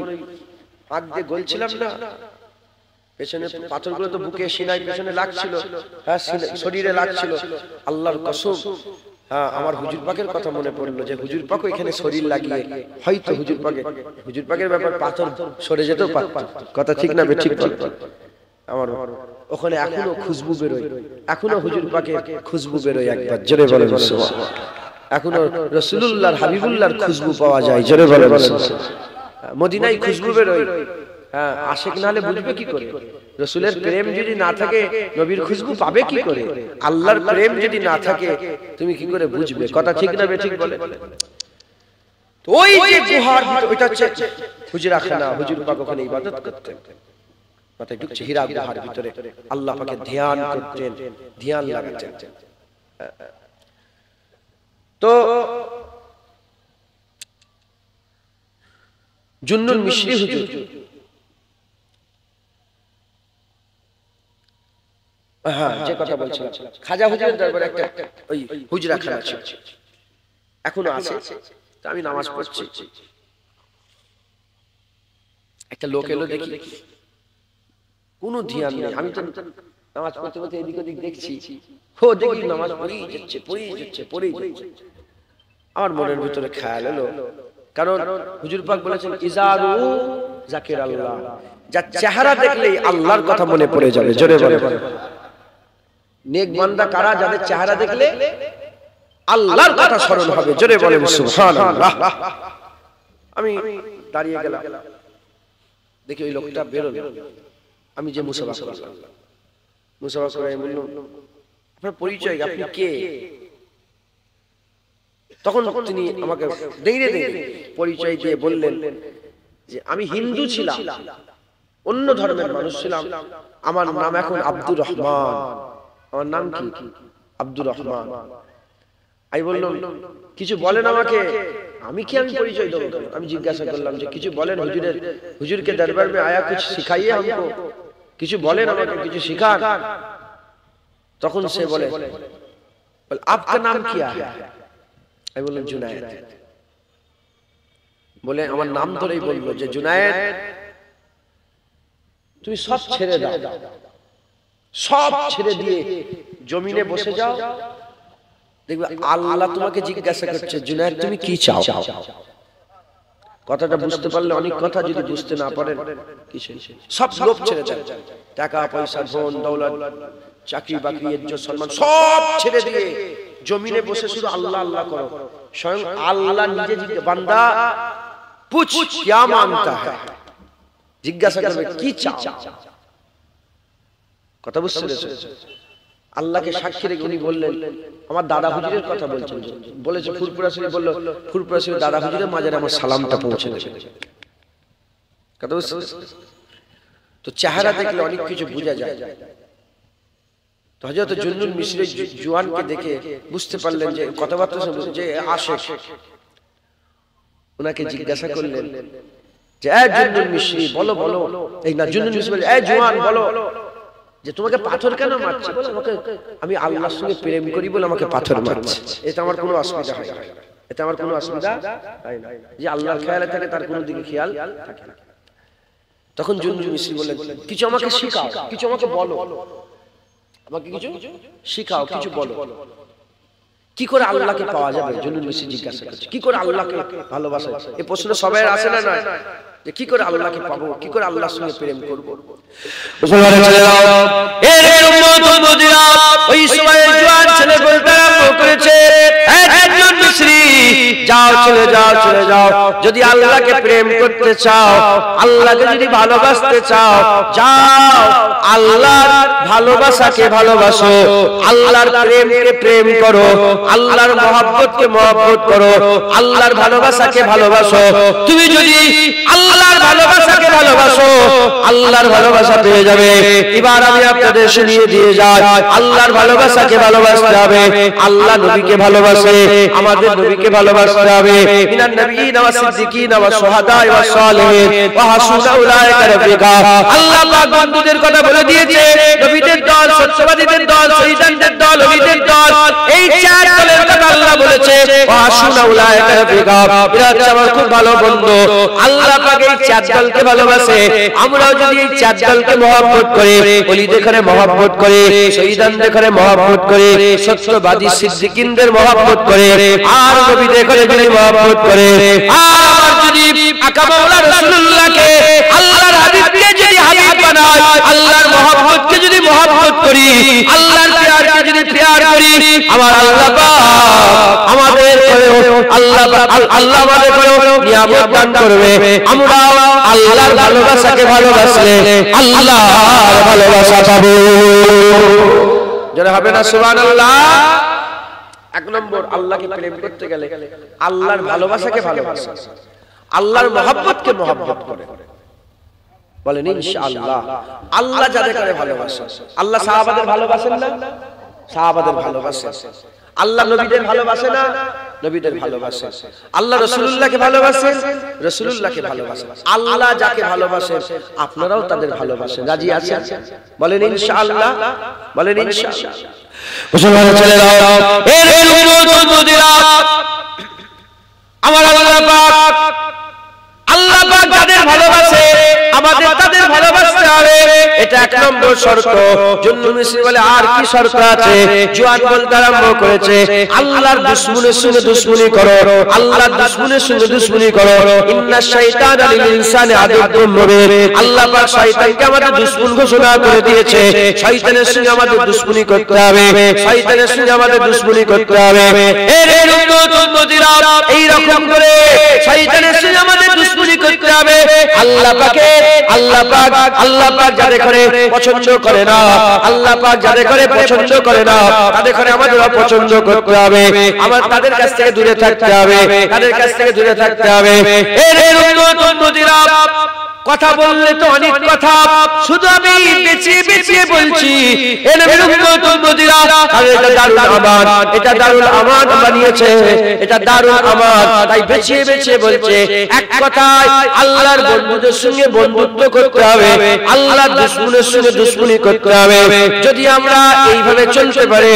S1: হাত দিয়ে গলছিলাম না, পেছনে পাথরগুলো তো বুকে সিনাই পেছনে লাগছিল, হ্যাঁ, শরীরে লাগছিল। আল্লাহর কসম, হ্যাঁ, আমার হুজুর পাকের কথা মনে পড়লো যে হুজুর পাক এখানে শরীর লাগিয়ে হয়তো হুজুর পাকের ব্যাপার পাথর সরে যেতেও পারত। কথা ঠিক না? ঠিক বলতো আমার ওখানে এখনো খুশবু বেরোয়, এখনো হুজুর পাকের খুশবু বেরোয়। একবার জোরে বলেন সুবহানাল্লাহ। এখনো রাসূলুল্লাহর হাবিবুল্লাহর খুশবু পাওয়া যায়। জোরে বলেন সুবহানাল্লাহ। মদিনায় খুশবু বেরোয়। হ্যাঁ, আশিক না হলে বুঝবে কি করে? রাসূলের প্রেম যদি না থাকে নবীর খুশবু পাবে কি করে? আল্লাহর প্রেম যদি না থাকে তুমি কি করে বুঝবে? কথা ঠিক না? ঠিক বলে। তো ওই যে গুহার ভিতর, ওইটা হচ্ছে হুজরাখানা, হুজুর পাক ওখানে ইবাদত করতেন। মাথায় ঢুকছে হীরা গুহার ভিতরে আল্লাহ পাকে ধ্যান করতেন, ধ্যান লাগাতেন। তো জুন্নুল মিশরি হুজুর, হ্যাঁ, যে কথা বলছিলাম, খাজা হুজুরের দরবারে একটা ওই হুজরাখানা ছিল, এখনো আছে। তো আমি নামাজ পড়ছি, একটা লোক এলো, দেখি কোনো ধ্যান নেই। আমি তো নামাজ পড়তে পড়তে এদিক ওদিক দেখছি, ও দেখি নামাজ পড়েই যাচ্ছে, পড়েই যাচ্ছে, পড়েই যাচ্ছে। আমার মনের ভিতরে খেয়াল এলো, কারণ হুজুর পাক বলেছেন ইজারু জাকির আল্লাহ, যার চেহারা দেখলেই আল্লাহর কথা মনে পড়ে যাবে। জোরে বলে নেক বান্দা কারা? যাদের চেহারা দেখলে আল্লাহর কথা স্মরণ হবে। জোরে বলেন সুবহানাল্লাহ। আমি দাঁড়িয়ে গেলাম, দেখি ওই লোকটা বেরোলো। আমি যে মুসাফা করলাম, মুসাফা করে বললাম, আপনার পরিচয়, আপনি কে? তখন তিনি আমাকে দেইরে পরিচয় দিয়ে বললেন যে আমি হিন্দু ছিলাম, অন্য ধর্মের মানুষ ছিলাম, আমার নাম এখন আব্দুর রহমান। আমার নাম কি? আব্দুর রহমান। আমি বললাম কিছু বলেন আমাকে। আমি পরিচয় দেবো? আমি জিজ্ঞাসা করলাম যে কিছু বলেন, হুজুরকে দরবার में आया कुछ सिखाइए हमको, কিছু বলেন আমাকে, কিছু শিখান। তখন সে বলে आपका नाम क्या है? আমি বললাম জুনায়েদ। বলে আমার নাম ধরেই বললো যে জুনায়েদ, তুমি সব ছেড়ে দাও, সব ছেড়ে দিয়ে জমিনে বসে যাও, দেখবে আল্লাহ তোমাকে জিজ্ঞাসা করছে জুনায়েদ তুমি কি চাও। কথাটা বুঝতে পারলে অনেক কথা, যদি বুঝতে না পারেন সব লোভ ছেড়ে দেন, টাকা পয়সা, ধন দৌলত, চাকরি বাকরি, ইজ্জত সম্মান সব ছেড়ে দিয়ে জমিনে বসে শুধু আল্লাহ আল্লাহ করো। স্বয়ং আল্লাহ নিজে বান্দা পুছ क्या मांगता है, জিজ্ঞাসা করবে কি চাও। কথা বুঝতে পেরেছেন? আল্লাহকে সাক্ষী রেখে উনি বললেন, আমার দাদা হুজুরের কথা বলছেন, বলেছে ফুরফুরা শরীফ, বলল ফুরফুরা শরীফ দাদা হুজুরের মাজারে আমার সালামটা পৌঁছে দেবে। কথা বুঝতে? তো চেহারা দেখলে অনেক কিছু বোঝা যায়। তো হযরত জুন্নুল মিশরি জওয়ানকে দেখে বুঝতে পারলেন যে কথাবার্তা যে আশিক। ওনাকে জিজ্ঞাসা করলেন যে এ জুন্নুল মিশরি, বলো বলো। এই না, জুন্নুল মিশরি বলে এ জওয়ান বলো যে তোমাকে পাথর কেন মারছে? বলে আমাকে, আমি আল্লাহর সঙ্গে প্রেম করি বলে আমাকে পাথর মারছে। এতে আমার কোনো অসুবিধা হয় না, এতে আমার কোনো অসুবিধা হয় না। যে আল্লাহর খেয়ালে থাকে তার কোনো দিকে খেয়াল থাকে না। তখন জুন্নুল মিশরি বললেন কিছু আমাকে শেখাও, কিছু আমাকে বলো। আমাকে কিছু শিখাও, কিছু বলো। কি করে আল্লাহকে পাওয়া যাবে? জুনুন মিশরি জিজ্ঞাসা করছে, কি করে আল্লাহকে ভালোবাসা? এই প্রশ্ন সবাই আসে না নয় যে কি করে আল্লাহকে পাবো, কি করে আল্লাহর সঙ্গে প্রেম করব? মুসলমানের ছেলেরা, এর উম্মত উম্মতিরা, ওই সময় জওয়ান ছেলে বলতে আরম্ভ করেছে, জুনুন মিশরি, যাও চলে যাও চলে যাও, যদি আল্লাহকে প্রেম করতে চাও, আল্লাহকে যদি ভালোবাসতে চাও, যাও আল্লাহর ভালোবাসাকে ভালোবাসো, আল্লাহর প্রেমকে প্রেম করো, আল্লাহর মহব্বতকে মহব্বত করো, আল্লাহর ভালোবাসাকে ভালোবাসো। তুমি যদি আল্লাহর ভালোবাসাকে ভালোবাসো, আল্লাহর ভালোবাসা পেয়ে যাবে। এবার আমি আপনাদের শুনিয়ে দিয়ে যাই, আল্লাহর ভালোবাসাকে ভালোবাসতে হবে। আল্লাহ নবীকে ভালোবাসে, আমাদের নবীকে ভালোবাসতে হবে। মিনান নবিয়িনা ওয়াস সিদ্দিকিনা ওয়াস শুহাদা ওয়াস সালিহিন ওয়া হাসুনা উলাইকা রাফিকা। আল্লাহ পাক বন্ধুদের কথা বলে দিয়েছে, নবীদের দল, সত্যবাদীদের দল, শহীদদের দল, নবীদের দল, এই চার দলের কথা আল্লাহ বলেছে। ওয়া হাসুনা উলাইকা রাফিকা, এরা হচ্ছে আমার খুব ভালো বন্ধু। আল্লাহ পাক এই চার দলকে ভালোবাসে। আমরাও যদি এই চার দলকে মহব্বত করি, ওলিদের ঘরে মহব্বত করি, শহীদদের ঘরে মহব্বত করি, সত্যবাদী সিদ্দিকিনদের মহব্বত করে, আর নবীদের ঘরে যদি মহব্বত করে, আর যদি আকা মাওলা রাসূলুল্লাহকে, আল্লাহর হাবিবকে যদি হাবিব বানাই, আল্লাহর মহব্বতকে যদি মহব্বত করি, আল্লাহর প্যারকে যদি প্যার করি, আমার আল্লাহ পাক আমাদের আল্লাহ আমাদের নিয়ামত দান করবে। আমরা আল্লাহর ভালোবাসাকে ভালোবাসলে আল্লাহর ভালোবাসা পাবো। যারা হবে না সুবহানাল্লাহ। এক নম্বর, আল্লাহকে প্রেম করতে গেলে আল্লাহর ভালোবাসাকে ভালোবাসা, আল্লাহর মহব্বতকে মহব্বত করে। বলেন ইনশাআল্লাহ। আল্লাহ যাদের করে ভালোবাসে, আল্লাহ সাহাবাদের ভালোবাসেন না? সাহাবাদের ভালোবাসে। আল্লাহ নবীদের ভালোবাসে না? নবীদের ভালোবাসে। আল্লাহ রাসূলুল্লাহকে ভালোবাসে, রাসূলুল্লাহকে ভালোবাসে। আল্লাহ যাকে ভালোবাসে আপনারাও তাদের ভালোবাসেন। রাজি আছেন? বলেন ইনশাআল্লাহ। বলেন ইনশাআল্লাহ। মুসলমানের ছেলেরা, এর উম্মত উম্মতিরা, আমার আল্লাহ পাক, আল্লাহ পাক যাদের ভালোবাসে আমাদের তাদের ভালোবাসতে হবে। এটা এক নম্বর শর্ত। জুনুন মিশরি বলে আর কি শর্ত আছে? জওয়ান বলতে আরম্ভ করেছে, আল্লাহর দুশমনের সঙ্গে দুশমনি করো, আল্লাহর দুশমনের সঙ্গে দুশমনি করো। ইন্নাশ শাইতানা লিল ইনসানি আদুউম মুবিন। আল্লাহ পাক শয়তানকে আমাদের দুশমন ঘোষণা করে দিয়েছে। শয়তানের সঙ্গে আমাদের দুশমনি করতে হবে, শয়তানের সঙ্গে আমাদের দুশমনি করতে হবে। এর উম্মত উম্মতিরা, এই রকম করে শয়তানের সঙ্গে আমাদের দুশমনি করতে হবে। আল্লাহ পাক যাদের করে পছন্দ করে না, আল্লাহ পাক যাদের করে পছন্দ করে না, তাদের করে আমাদের অপছন্দ করতে হবে। আমার তাদের কাছ থেকে দূরে থাকতে হবে, তাদের কাছ থেকে দূরে থাকতে হবে। এর উম্মত উম্মতিরা, কথা বললে তো অনেক কথা, শুধু আমি বেঁচিয়ে বেঁচিয়ে বলছি। এর উম্মত উম্মতিরা, এটা দারুল আমান, এটা দারুল আমান বানিয়েছে, এটা দারুল আমান, তাই বেঁচিয়ে বেঁচিয়ে বলছে। এক কথায় আল্লাহর বন্ধুদের সঙ্গে বন্ধুত্ব করতে হবে, আল্লাহর দুশমনের সঙ্গে দুশমনি করতে হবে। যদি আমরা এইভাবে চলতে পারি,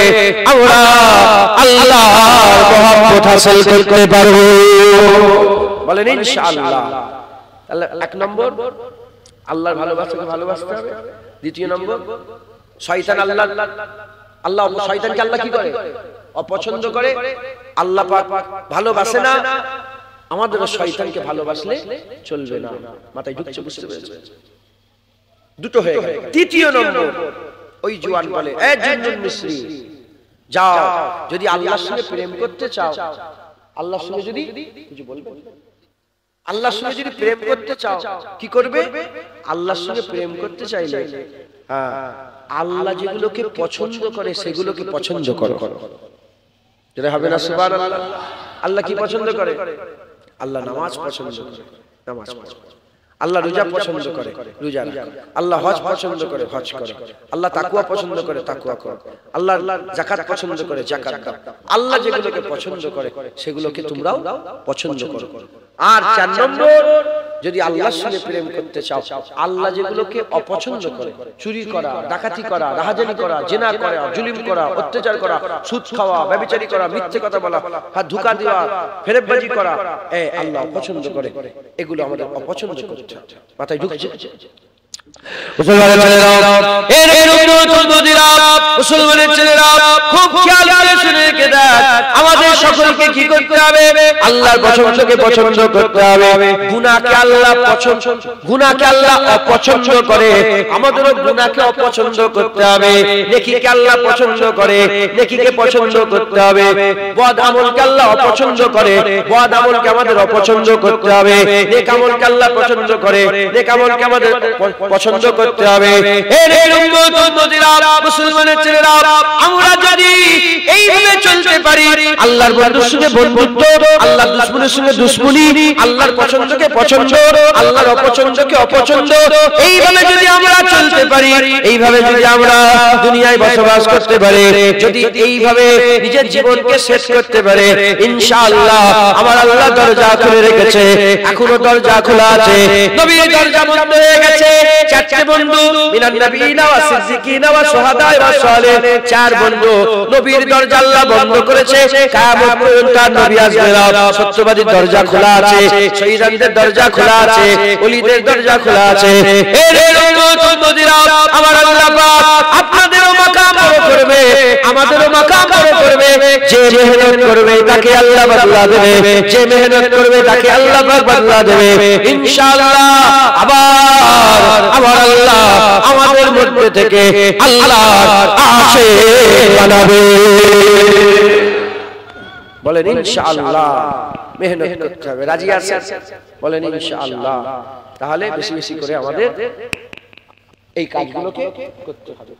S1: আমরা আল্লাহর মহব্বত হাসিল করতে পারবো। বলেন ইনশাআল্লাহ। তাহলে এক নম্বর, আল্লাহর ভালোবাসাকে ভালোবাসতে হবে। দ্বিতীয় নম্বর, শয়তান আল্লাহ শয়তানকে আল্লাহ কি করে? অপছন্দ করে। আল্লাহ পাক ভালোবাসে না, আমাদের শয়তানকে ভালোবাসলে চলবে না। মাথায় ঢুকছে? বুঝতে পেরেছো? দুটো হয়ে গেল। তৃতীয় নম্বর, ওই জওয়ান বলে, এ জুনুন মিশরি, যাও যদি আল্লাহর সঙ্গে প্রেম করতে চাও, আল্লাহর সঙ্গে যদি কিছু বলবে, আল্লাহর সঙ্গে যদি প্রেম করতে চাও কি করবে? আল্লাহর সঙ্গে প্রেম করতে চাইলে আল্লাহ যেগুলোকে পছন্দ করে সেগুলোকে পছন্দ করো। যেটা হবে না সুবহানাল্লাহ। আল্লাহ কি পছন্দ করে? আল্লাহ নামাজ পছন্দ করে, নামাজ পছন্দ। আল্লাহ রোজা পছন্দ করে, রোজা রাখো। আল্লাহ হজ পছন্দ করে, হজ করো। আল্লাহ তাকওয়া পছন্দ করে, তাকওয়া করো। আল্লাহ যাকাত পছন্দ করে, যাকাত দাও। আল্লাহ যেগুলোকে পছন্দ করে সেগুলোকে তোমরাও পছন্দ করো। আর 4 নম্বর, যদি আল্লাহর সঙ্গে প্রেম করতে চাও, আল্লাহ যেগুলোকে অপছন্দ করে, চুরি করা, ডাকাতি করা, রাহাজানি করা, জিনা করা, জুলুম করা, অত্যাচার করা, সুদ খাওয়া, ব্যভিচারী করা, মিথ্যে কথা বলা, ধোঁকা দেওয়া, ফেরেববাজি করা, আল্লাহ অপছন্দ করে। এগুলো আমাদের অপছন্দ করতে হবে। মাথায় ঢুকছে? মুসলমানের ছেলেরা, মুসলমানের ছেলেরা খুব খেয়াল করে শুনে রেখে দেন, আমাদের সকলকে কি করতে হবে? আল্লাহর পছন্দকে পছন্দ করতে হবে। গুনাহকে আল্লাহ অপছন্দ করে, আমাদেরও গুনাহকে অপছন্দ করতে হবে। নেকিকে আল্লাহ পছন্দ করে, নেকিকে পছন্দ করতে হবে। বদ আমলকে আল্লাহ অপছন্দ করে, বদ আমলকে আমাদের অপছন্দ করতে হবে। নেক আমলকে আল্লাহ পছন্দ করে, নেক আমলকে আমাদের পছন্দ করতে হবে। মুসলমানের ছেলেরা, আমরা যদি এইভাবে চলতে পারি, আল্লাহর বন্ধুর সঙ্গে বন্ধুত্ব, আল্লাহর দুশমনের সঙ্গে দুশমনি, আল্লাহর পছন্দকে পছন্দ, আল্লাহর অপছন্দকে অপছন্দ, এইভাবে যদি আমরা চলতে পারি, এইভাবে যদি আমরা দুনিয়ায় বসবাস করতে পারি, যদি এইভাবে নিজের জীবনকে শেষ করতে পারে, ইনশাআল্লাহ আমার আল্লাহ দরজা খুলে রেখেছে, এখনো দরজা খোলা আছে। নবীর দরজা বন্ধ হয়ে গেছে, চারটি বন্ধু, মিনান নবিয়িনা ওয়া সিদ্দিকিনা ওয়া শুহাদা ওয়া সালিহিন, চার বন্ধু, নবীর দরজা আল্লাহ বন্ধ করেছে। কিয়ামত পর্যন্ত নবী আসবে না, সত্যবাদীর দরজা খোলা আছে, শহীদদের দরজা খোলা আছে, ওলিদের দরজা খোলা আছে। আমার আল্লাহ পাক আপনাদেরও মাকাম বড় করবে, আমাদেরও মাকাম বড় করবে। যে মেহনত করবে তাকে আল্লাহ বদলা দেবে, যে মেহনত করবে তাকে আল্লাহ পাক বদলা দেবে ইনশাআল্লাহ। আবার আমার আল্লাহ আমাদের মধ্যে থেকে আল্লাহর আশিক বানাবে। বলেন ইনশাআল্লাহ। মেহনত করতে হবে, রাজি আছেন? বলেন ইনশাআল্লাহ। তাহলে বেশি বেশি করে আমাদের এই কাজগুলোকে করতে হবে।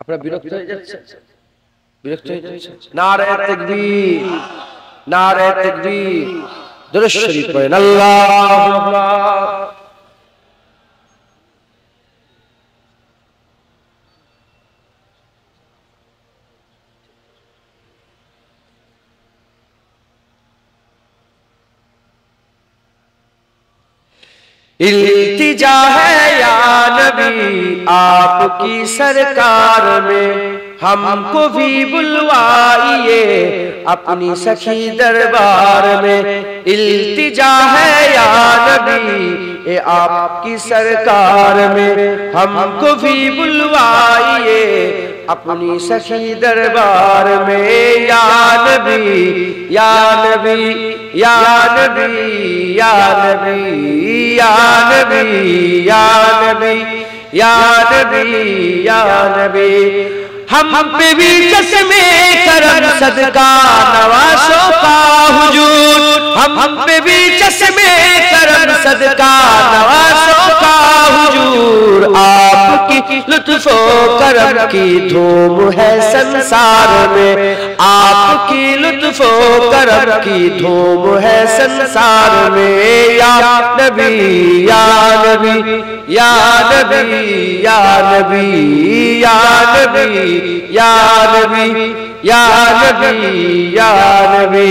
S1: আপনারা বিরক্ত হয়ে যাচ্ছেন? বিরক্ত হয়ে যাচ্ছেন? নারে তাকবীর, নারে তাকবীর, দরুদ শরীফ পড়েন। আল্লাহু আকবার। इल्तिजा है या नबी आपकी सरकार में, हमको भी बुलवाइए अपनी सखी दरबार में। इल्तिजा है या नबी ए आपकी सरकार में, हमको भी बुलवाइए अपनी सखी दरबार में। या नबी या नबी या नबी या नबी या नबी या नबी या नबी या नबी, हम पे भी चश्मे करम सदका नवासों का हुजूर, हम पे भी चश्मे करम सदका नवासों का हुजूर। आपकी लुत्फो करम की धूम है संसार में, आपकी लुत्फो करम की धूम है संसार में। या नबी या नबी या नबी या नबी या नबी या नबी या नबी या नबी।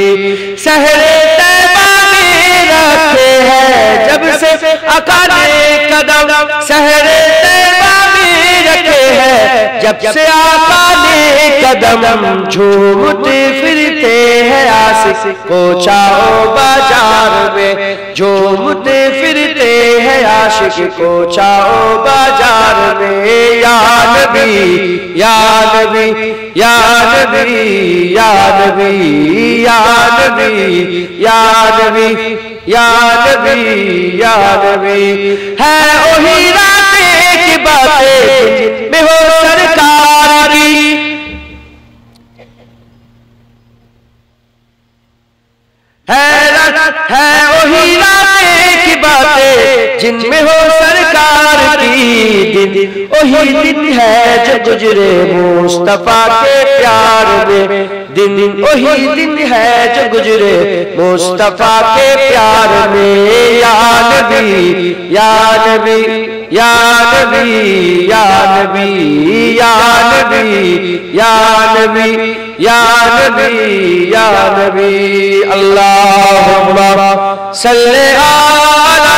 S1: सहरे तैबा में रखे हैं जब से आका ने कदम, सहरे तैबा में रखे हैं जब से आका ने कदम। झूमते फिरते हैं आशिक कोचाओ बाजार में, झूमते फिरते हैं आशिक कोचाओ बाजार में। या नबी या नबी या नबी या नबी या नबी या नबी या नबी या नबी। है वही रातें की बातें में हो सरकार की, है वही रातें की बातें जिनमें हो सरकार की। दिन वही दिन है जो गुजरे मुस्तफा के प्यार में, दिन वही दिन है जो गुजरे मुस्तफा के प्यार में। या नबी या नबी या नबी या नबी या नबी या नबी या नबी या नबी। अल्लाहुम्मा सल्ले अला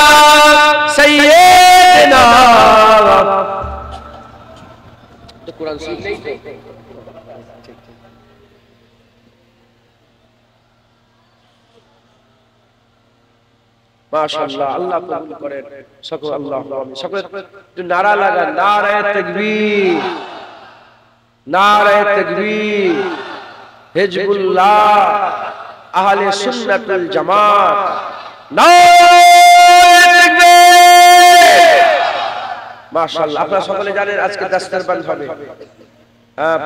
S1: सय्यिदिना। तो कुरान কোরআন শরীফ নেই তো? মাশাআল্লাহ, আল্লাহ কবুল করেন সকল। আল্লাহু আমিন। সকলে একটু নারা লাগান, নারায়ে তাকবীর, নারায়ে তাকবীর। হিজবুল্লাহ, আহলে সুন্নাতুল জামাত, নারায়ে তাকবীর। মাশাআল্লাহ। আপনারা সকলে জানেন আজকে দাস্তারবান হবে,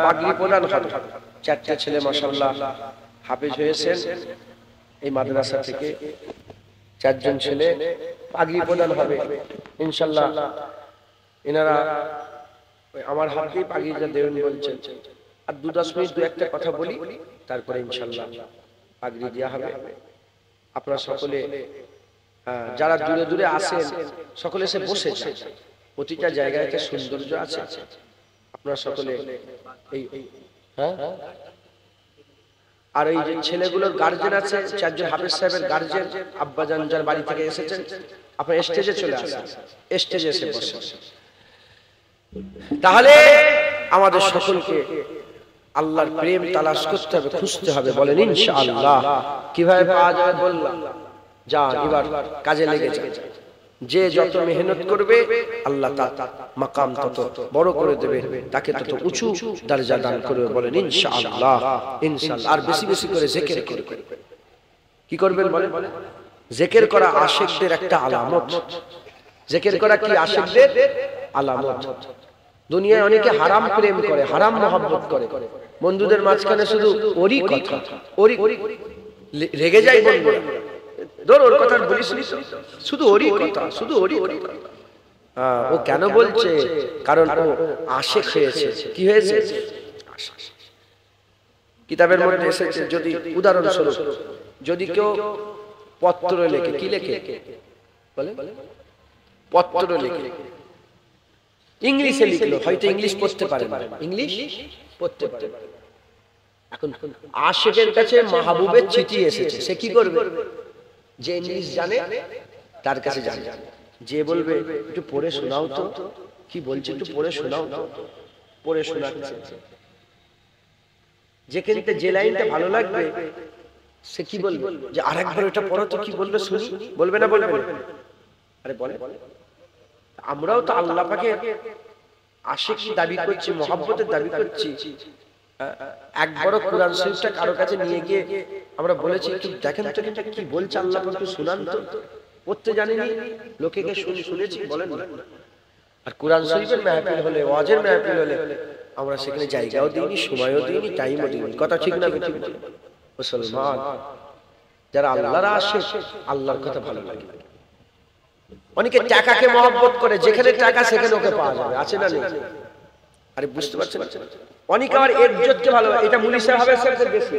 S1: পাগড়ি প্রদান হবে। চারটি ছেলে মাশাআল্লাহ হাফেজ হয়েছেন এই মাদ্রাসা থেকে। চারজন ছেলে পাগড়ি প্রদান হবে ইনশাআল্লাহ। এনারা আমার হাতেই পাগড়িটা দেবেন বলছেন। আর 2-10 মিনিট দু একটা কথা বলি, তারপরে ইনশাআল্লাহ পাগড়ি দেওয়া হবে। আপনারা সকলে যারা দূরে দূরে আসেন সকলে এসে বসেছে। প্রতিটা জায়গায় একটা সৌন্দর্য আছে। আপনারা সকলে এই আর এই যে ছেলেগুলোর গার্জেন আছে, চারজন হাফেজ সাহেবের গার্জেন, আব্বাজান যার বাড়ি থেকে এসেছেন, আপনারা স্টেজে চলে আসেন, স্টেজে এসে বসেন। তাহলে আমাদের সকলকে আল্লাহর প্রেম তালাশ করতে হবে, খুঁজতে হবে। বলেন ইনশাআল্লাহ। কিভাবে পাওয়া যাবে বললাম। যান এবার কাজে লেগে যান। যে যত মেহনত করবে আল্লাহ তার মাকাম তত বড় করে দেবে, তাকে তত উঁচু দরজা দান করবে। বলেন ইনশাআল্লাহ, ইনশাআল্লাহ। আর বেশি বেশি করে জিকির করবে। কি করবেন বলেন? জিকির করা আশিকদের একটা আলামত। জিকির করা কি আশিকদের আলামত। দুনিয়ায় অনেকে হারাম প্রেম করে, হারাম মহব্বত করে। বন্ধুদের মাঝখানে শুধু ওরই কথা, ওরই রেগে যায় বন্ধু, ধর ওর কথা বলিস নি, শুধু ওরই কথা, শুধু ওরই কথা। ও কেন বলছে? কারণ ও আশিক হয়েছে। কি হয়েছে? কিতাবের মধ্যে এসেছে, যদি উদাহরণস্বরূপ যদি কেউ পত্র লেখে, কি লেখে বলে? পত্র লেখে, ইংলিশে লিখলো, হয়তো ইংলিশ পড়তে পারে না, ইংলিশ পড়তে পারে। এখন আশিকের কাছে মাহবুবের চিঠি এসেছে, সে কি করবে? যে ইংলিশ জানে তার কাছে যাবে, যে বলবে একটু পড়ে শোনাও তো, কি বলছে একটু পড়ে শোনাও তো, পড়ে শোনাচ্ছে। যেখানে যে লাইনটা ভালো লাগবে সে কি বলবে? যে আরেকবার ওটা পড়ো তো, কি বলবে শুনি। বলবে না? বলবে? আরে বলে। আমরাও তো আল্লাহ পাকে আশিক দাবি করছি, মহব্বতের দাবি করছি। একবারও কোরআন শরীফটা কারো কাছে নিয়ে গিয়ে আমরা বলেছি একটু দেখেন তো এটা কি বলছে, আল্লাহ পাক শুনান তো। পড়তে জানেনি, লোকে কে শুনেছি বলেন না। আর কোরআন শরীফের মাহফিল হলে, ওয়াজের মাহফিল হলে আমরা সেখানে জায়গাও দিইনি, সময়ও দিইনি, টাইমও দিইনি। কথা ঠিক না? ঠিক মুসলমান যারা আল্লাহর আশিক, আল্লাহর কথা ভালো লাগে। অনেকে টাকাকে মহব্বত করে, যেখানে টাকা সেখানে ওকে পাওয়া যাবে, আছে না নেই? আরে বুঝতে পারছেন? অনেকে আবার ইজ্জতকে ভালোবাসে। এটা মুলি সাহেব হবে সবচেয়ে বেশি,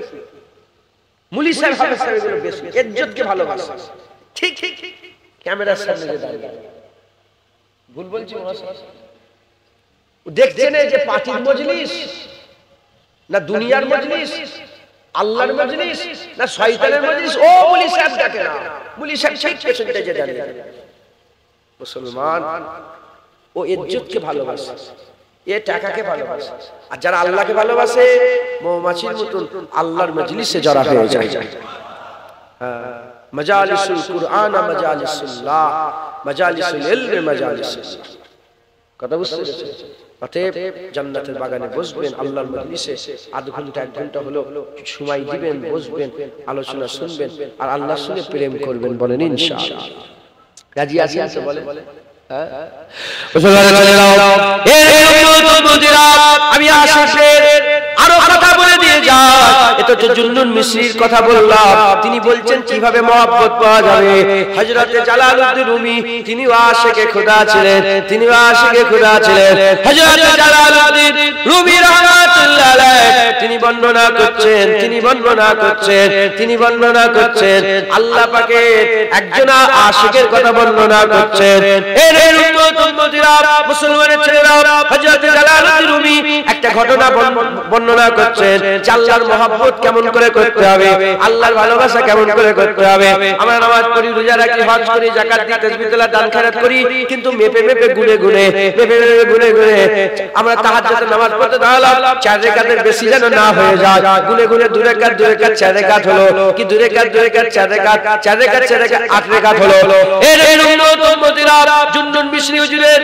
S1: মুলি সাহেব হবে সবচেয়ে বেশি ইজ্জতকে ভালোবাসে। ঠিক ঠিক ক্যামেরার সামনে যে দাঁড়িয়ে, ভুল বলছি? দেখছেন যে পার্টির মজলিস না দুনিয়ার মজলিস, আল্লাহর মজলিস না শয়তানের মজলিস, ও মুলি সাহেব ডাকে না, মুলি সাহেব ঠিক পেছনে যে দাঁড়িয়ে। মুসলমান ও ইজ্জতকে ভালোবাসে, এ টাকাকে ভালোবাসে। আর যারা আল্লাহকে ভালোবাসে মৌমাছির মতন আল্লাহর মজলিসে জড়া হয়ে যায়। মাজালিসুল কুরআন, মাজালিসুল্লাহ, মাজালিসুল ইলম, মাজালিসুল্লাহ। কথা বুঝতে পেরেছেন? অতএব জান্নাতের বাগানে বসবেন, আল্লাহর মজলিসে আধা ঘন্টা 1 ঘন্টা হলো সময় দিবেন, বসবেন, আলোচনা শুনবেন, আর আল্লাহর সঙ্গে প্রেম করবেন। বলেন ইনশাআল্লাহ। রাজি আছেন তো? বলেন। আমি আশিকদের আরো কথা বলে দিয়ে যাই। এটা তো জুন্নুন মিসরির কথা বললাম, তিনি বলছেন কিভাবে মহব্বত পাওয়া যাবে। হযরত জালালউদ্দিন রুমি তিনি আশিকে খোদা ছিলেন, তিনি আশিকে খোদা ছিলেন। হযরত জালালউদ্দিন রুমি রাহমাতুল্লাহ আলাইহি তিনি বর্ণনা করছেন, তিনি বর্ণনা করছেন, তিনি বর্ণনা করছেন আল্লাহ পাকের একজন আশিকের কথা বর্ণনা করছেন। এর উম্মতিরা, মুসলমানের ছেলেরা, হযরত জালালউদ্দিন রুমি একটা ঘটনা বর্ণনা করছেন, আল্লাহর মহব্বত কেমন করে করতে করতে হবে, আল্লাহর ভালোবাসা কেমন করে করতে হবে। আমরা নামাজ পড়ি, রোজা রাখি, হজ করি, যাকাত দিই, তাসবিহ তেলাওয়াত, দান খেরাত করি, কিন্তু মেপে মেপে গুনে গুনে আমরা তাহাজ্জুদের নামাজ পড়তে দাঁড়ালাম, 4 রাকাতের বেশি যেন না হয়ে যায়। গুনে গুনে 2 রাকাত 4 রাকাত হলো, কি 2 রাকাত 4 রাকাত 4 রাকাত 8 রাকাত হলো। এর উম্মতিরা জুন্নুন মিশরি হুজুরের,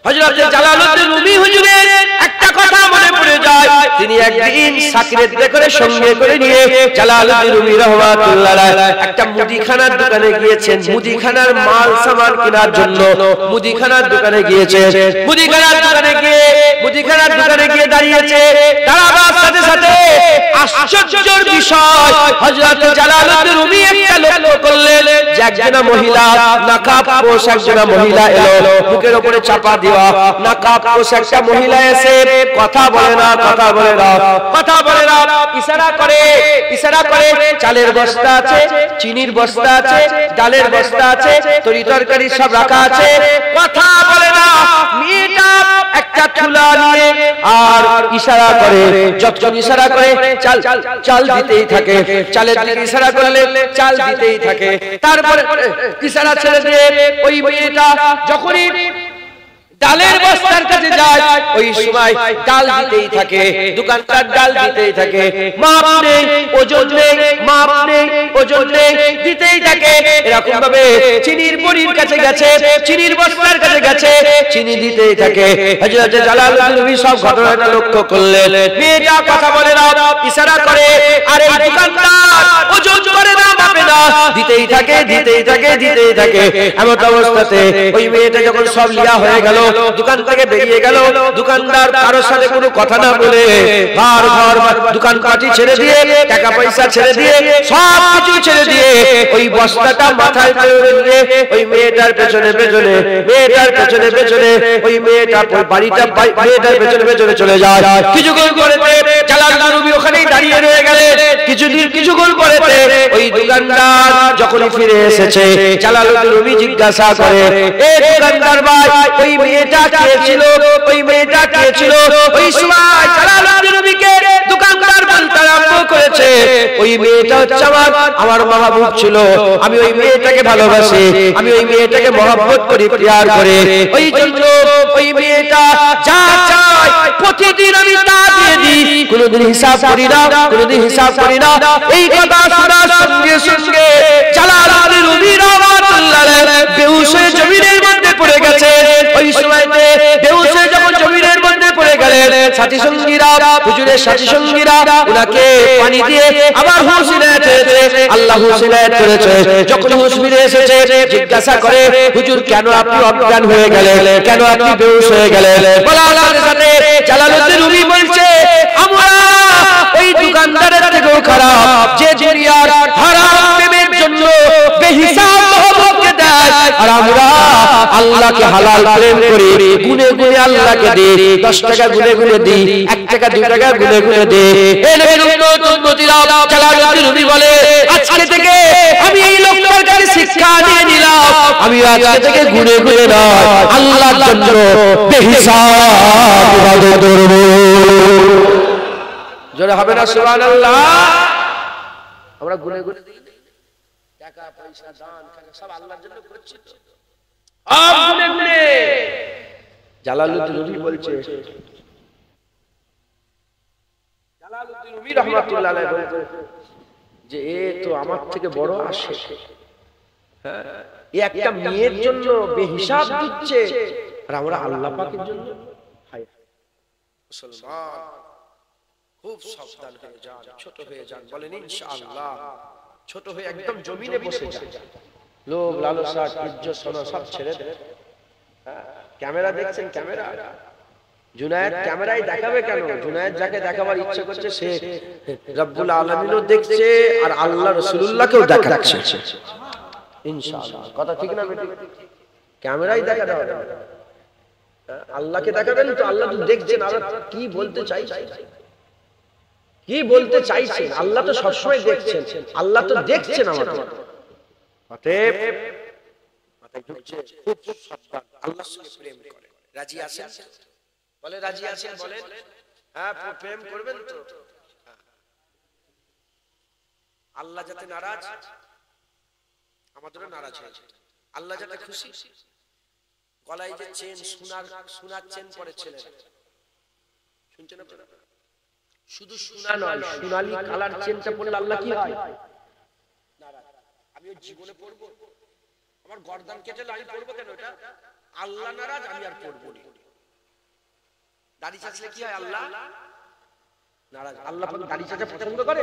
S1: হযরত জালালউদ্দিন রুমি হুজুরের একটা কথা মনে পড়ে যায়। তিনি একদিন সাকিরেতে করে সঙ্গে করে নিয়ে জালালউদ্দিন রুমি রাহমাতুল্লাহ আলাইহি একটা মুদিখানার দোকানে গিয়েছেন। মুদিখানার মাল সামান কেনার জন্য মুদিখানার দোকানে গিয়েছেন। মুদিখানার দোকানে গিয়ে দাঁড়িয়েছে। দাঁড়াবার সাথে সাথে আশ্চর্যের বিষয়, হযরত জালালউদ্দিন রুমি একটা লক্ষ্য করলেন যে একজনা মহিলা, নাকাব পোষ একজনা মহিলা এলো, বুকের উপরে চাপা দেওয়া নাকাব পোষ একটা মহিলা এসে কথা বলে না, ইশারা করে চালের বস্তা আছে, চিনির বস্তা আছে, ডালের বস্তা আছে, তরি তরকারি সব রাখা আছে, কথা বলে না। মেয়েটা একটা চুলা নিয়ে আর ইশারা করে, যতক্ষণ ইশারা করে চাল দিতেই থাকে, চালের দিকে ইশারা করলে চাল দিতেই থাকে। তারপরে ইশারা ছেড়ে দিয়ে ওই মেয়েটা যখনই ডালের বস্তার কাছে যায়, ওই সময় ডাল দিতেই থাকে, দোকানদার ডাল দিতেই থাকে, মাপ নেই, ওজন নেই, মাপ নেই, ওজন নেই, দিতেই থাকে। এরকম ভাবে চিনির বড়ির কাছে গেছে, চিনির বস্তার কাছে গেছে, চিনি দিতেই থাকে। হযরত জালালউদ্দিন রুমি সব ঘটনাটা লক্ষ্য করলেন। মেয়েটা কথা বলে না, ইশারা করে, আর এই দোকানদার ওজন করে না, মাপে না, দিতেই থাকে। এমন অবস্থাতে ওই মেয়েটা যখন সব লিয়া হয়ে গেল, দোকান থেকে বেরিয়ে গেল, দোকানদার কারোর সাথে কোনো কথা না বলে ঘর দোকান পাটি ছেড়ে দিয়ে, টাকা পয়সা ছেড়ে দিয়ে, সব কিছু ছেড়ে দিয়ে ওই বস্তাটা মাথায় করে নিয়ে ওই মেয়েটার পেছনে ওই মেয়েটার পেছনে চলে যায়। কিছুক্ষণ পরে জালালউদ্দিন রুমি ওখানেই দাঁড়িয়ে রয়ে গেলেন। কিছুক্ষণ পরে ওই দোকানদার যখন ফিরে এসেছে, জালালউদ্দিন রুমি জিজ্ঞাসা করে, এ দোকানদার ভাই, ওই মেয়েটা কে ছিল? ওই সময় জালালউদ্দিন রুমিকে দোকানদার বলতে আরম্ভ করেছে, ওই মেয়েটা হচ্ছে আমার মাহবুব ছিল, আমি ওই মেয়েটাকে ভালোবাসি, আমি ওই মেয়েটাকে মহব্বত করি, প্যার করে, ওই জন্য ওই মেয়েটা যা চায় প্রতিদিন আমি তা দিয়ে দিই, কোনোদিন হিসাব করি না। এই কথা শোনার সঙ্গে সঙ্গে জালালউদ্দিন রুমি রাহমাতুল্লাহ আলাইহি বেহুশ হয়ে জমিনের মধ্যে পড়ে গেছে। ওই সময়তে বেহুশ হয়ে যখন জমিনের মধ্যে পড়ে গেলেন, হুজুরের সাথী সঙ্গীরা উনাকে পানি দিয়ে আবার হুঁশ ইনায়েত হয়েছে, আল্লাহ হুঁশ ইনায়েত করেছে। যখন হুঁশ ফিরে এসেছে, জিজ্ঞাসা করে, হুজুর কেন আপনি অজ্ঞান হয়ে গেলেন, কেন আপনি বেহুশ হয়ে গেলেন? বলার সাথে জালালউদ্দিন রুমি বলছে, আমরা ওই দোকানদারের থেকেও খারাপ, যে দুনিয়ার হারাম প্রেমের জন্য বেহিসাব মহব্বতকে দেয়, আর আমরা আল্লাহকে হালাল প্রেম করি, গুনে গুনে আল্লাহকে দিই, 10 টাকা গুনে গুনে দিই, 1 টাকা 2 টাকা গুনে গুনে দিই। জালালউদ্দিন রুমি বলে, আজকে থেকে আমি এই লোকটার কাছে শিক্ষা নিয়ে নিলাম, আমি আজকে থেকে গুনে গুনে না, আল্লাহর জন্য বেহিসাব ইবাদত করব। জোরে হবে না সুবহানাল্লাহ? আমরা গুনে গুনে দিই, টাকা পয়সা দান সব আল্লাহর জন্য করছি তো, সব গুনে গুনে। জালালউদ্দিন রুমি বলছে, জালালউদ্দিন রুমি রাহমাতুল্লাহ আলাইহি বলছে যে এ তো আমার থেকে বড় আসে, হ্যাঁ, এ একটা মেয়ের জন্য বেহিসাব দিচ্ছে, আর আমরা আল্লাহ পাকের জন্য। মুসলমান খুব সাবধান হয়ে যান, ছোট হয়ে যান, বলেন ইনশাআল্লাহ। ছোট হয়ে একদম জমিনে বসে যান, লোভ লালসা ইজ্জত সোনা সব ছেড়ে দেন। ক্যামেরা দেখছেন, ক্যামেরা জুনায়েদ ক্যামেরায় দেখাবে কেন? জুনায়েদ যাকে দেখাবার ইচ্ছে করছে সে রব্বুল আলামিনও দেখছে, আর আল্লাহ রাসূলুল্লাহকেও দেখাচ্ছে ইনশাআল্লাহ। কথা ঠিক না বেটি? ক্যামেরায় দেখা দাও, আল্লাহকে দেখাবেন তো, আল্লাহ তো দেখছেন আল্লাহ কি বলতে চাইছেন, আল্লাহ তো সবসময় দেখছেন, আল্লাহ তো দেখছেন আমাদের। অতএব মাথায় ঢুকছে, খুব সাবধান, আল্লাহর সঙ্গে প্রেম করে। রাজি আছেন? বলে রাজি আছেন, বলেন হ্যাঁ, প্রেম করবেন তো? আল্লাহ যাতে নারাজ, আমাদেরও নারাজ হয়েছে। আল্লাহ যাতে খুশি, গলায় যে চেন, সোনার চেন পরে ছেলেরা, শুনছেন আপনারা? শুধু সোনা নয়, সোনালী কালার চেনটা পরলে আল্লাহ কি হয়? নারাজ। আমি ওর জীবনে পড়বো? আমার গর্দান কেটে আমি পড়বো কেন? এটা আল্লাহ নারাজ, আমি আর পড়বো না। দাড়ি চাচলে কি হয়? আল্লাহ নারাজ। আল্লাহ পাক দাড়ি চাচা পছন্দ করে?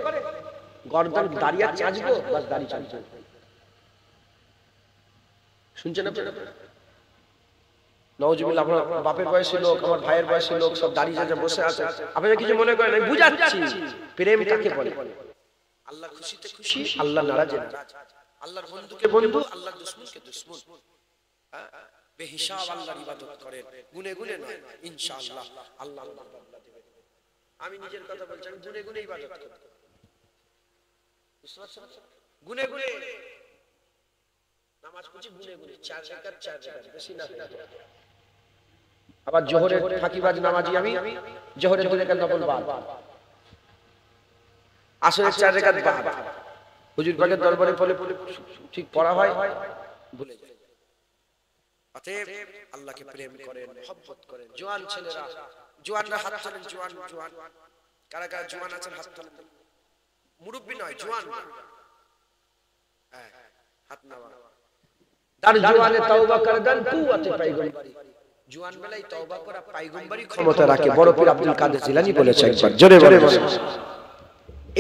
S1: গর্দান দাড়ি আর চাচবো, বাস দাড়ি চাচবো। শুনছেন আপনারা? নওয়াজুবিল্লাহ, আপনার বাপের বয়সী লোক, আমার ভাইয়ের বয়সী লোক সব দাড়ি চাচা বসে আছে, আপনারা কিছু মনে করেন? আমি বুঝাচ্ছি প্রেম কাকে বলে। আল্লাহ খুশিতে খুশি, আল্লাহ নারাজে নারাজ। আল্লাহর বন্ধুকে বন্ধু, আল্লাহর দুশমনকে দুশমন। বেহিসাব আল্লাহর ইবাদত করেন, গুনে গুনে নয়। ইনশাআল্লাহ আল্লাহ আল্লাহর বদলা দিবেন। আমি নিজের কথা বলছি, আমি গুনে গুনে ইবাদত করি। বুঝতে পারছেন? গুনে গুনে নামাজ পড়ছি, গুনে গুনে 4 রাকাত 4 রাকাত, বেশি না। আবার জোহরের ফাঁকিবাজ নামাজি আমি, জোহরের 2 রাকাত নফল বাদ, আসরের 4 রাকাত বাদ। হুজুর পাকের দরবারে পড়লে ঠিক পড়া হয়, ভুলে যায়। অতএব আল্লাহকে প্রেম করেন, মহব্বত করেন। জওয়ান ছেলেরা, জওয়ানরা হাত তোলেন। জওয়ান জওয়ান কারা কারা জওয়ান আছেন হাত তোলেন। মুরব্বি নয়, জওয়ান। হ্যাঁ, হাত নামা। দার জওয়ানে তওবা করে দেন কুওয়াতে পয়গম্বরি। জওয়ান বেলায় তওবা করা পয়গম্বরি ক্ষমতা রাখে। বড় পীর আব্দুল কাদের জিলানী বলেছে একবার, জোরে জোরে বলেন।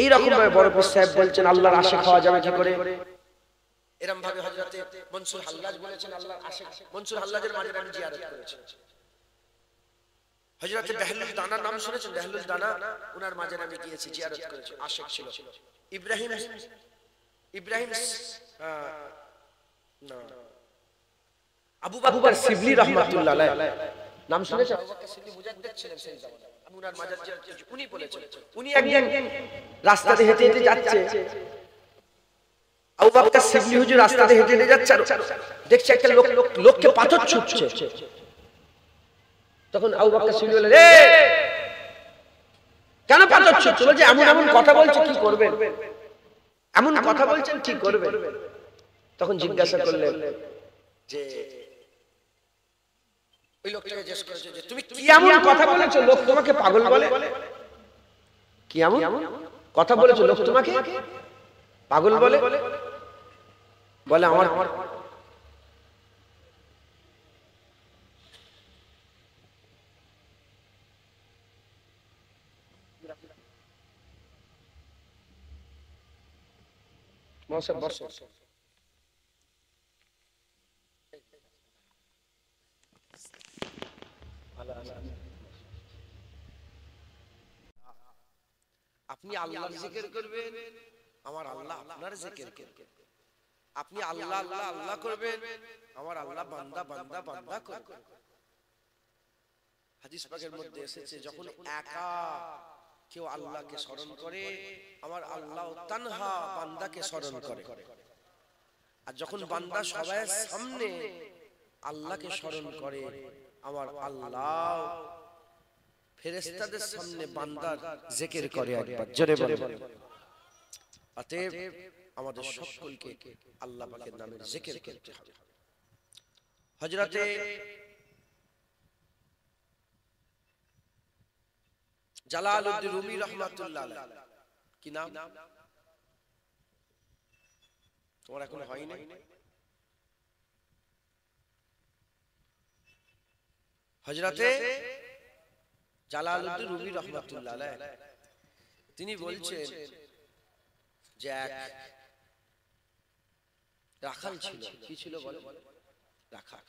S1: এই রকম ভাবে বড় পীর সাহেব বলছেন আল্লাহর আশিক হওয়া যাবে কি করে? এরকম ভাবে হযরতে মনসুর হাল্লাজ বলেছেন আল্লাহর আশিক। মনসুর হাল্লাজের মাজারে আমি জিয়ারত করেছি। হযরতে বেহলুল দানা নাম শুনেছেন? বেহলুল দানা, ওনার মাজারে আমি গিয়েছি, জিয়ারত করেছি। আশিক ছিল। ইব্রাহিম না, আবু বকর সিবলি রাহমাতুল্লাহ আলাইহি নাম শুনেছেন? আবু বকর সিবলি মুজাদ্দিদ ছিলেন সেই জামানায়। আমি ওনার মাজার জিয়ারত করেছি। উনি বলেছেন, উনি একদিন রাস্তাতে হেঁটে হেঁটে যাচ্ছে। আবু বকর সিবলি হুজুর রাস্তাতে হেঁটে হেঁটে যাচ্ছে, দেখছে একটা লোককে পাথর ছুঁড়ছে। তখন আবু বকর সিবলি বললেন, এ কেন পাথর ছুঁড়ছো? বলছে এমন এমন কথা বলছে, কি করবেন? এমন কথা বলছেন, কি করবেন? তখন জিজ্ঞাসা করলেন যে, ওই লোকটাকে জিজ্ঞেস করেছে যে তুমি কি এমন কথা বলেছো লোক তোমাকে পাগল বলে? কি এমন কথা বলেছো লোক তোমাকে পাগল বলে? বলে আমার আপনি আল্লাহর জিকির করবেন, আমার আল্লাহ আপনার জিকির করবেন। আপনি আল্লাহ আল্লাহ আল্লাহ করবেন, আমার আল্লাহ বান্দা বান্দা বান্দা করবেন। হাদিস পাকের মধ্যে এসেছে যখন একা কেউ আল্লাহকে স্মরণ করে, আমার আল্লাহ তানহা বান্দাকে স্মরণ করে। আর যখন বান্দা সবাই সামনে আল্লাহকে স্মরণ করে, আমার আল্লাহ ফেরেশতাদের সামনে বান্দার জিকির করে একবার, জোরে বলেন। অতএব আমাদের সকলকে আল্লাহ পাকের নামের জিকির করতে হবে। হযরতে জালালউদ্দিন রুমি রাহমাতুল্লাহ আলাইহি, কি নাম তোমার এখন হয়নি? হযরতে জালালউদ্দিন রুমি রাহমাতুল্লাহ আলাইহি তিনি বলছেন যে এক রাখাল ছিল। কি ছিল বলে? রাখাল।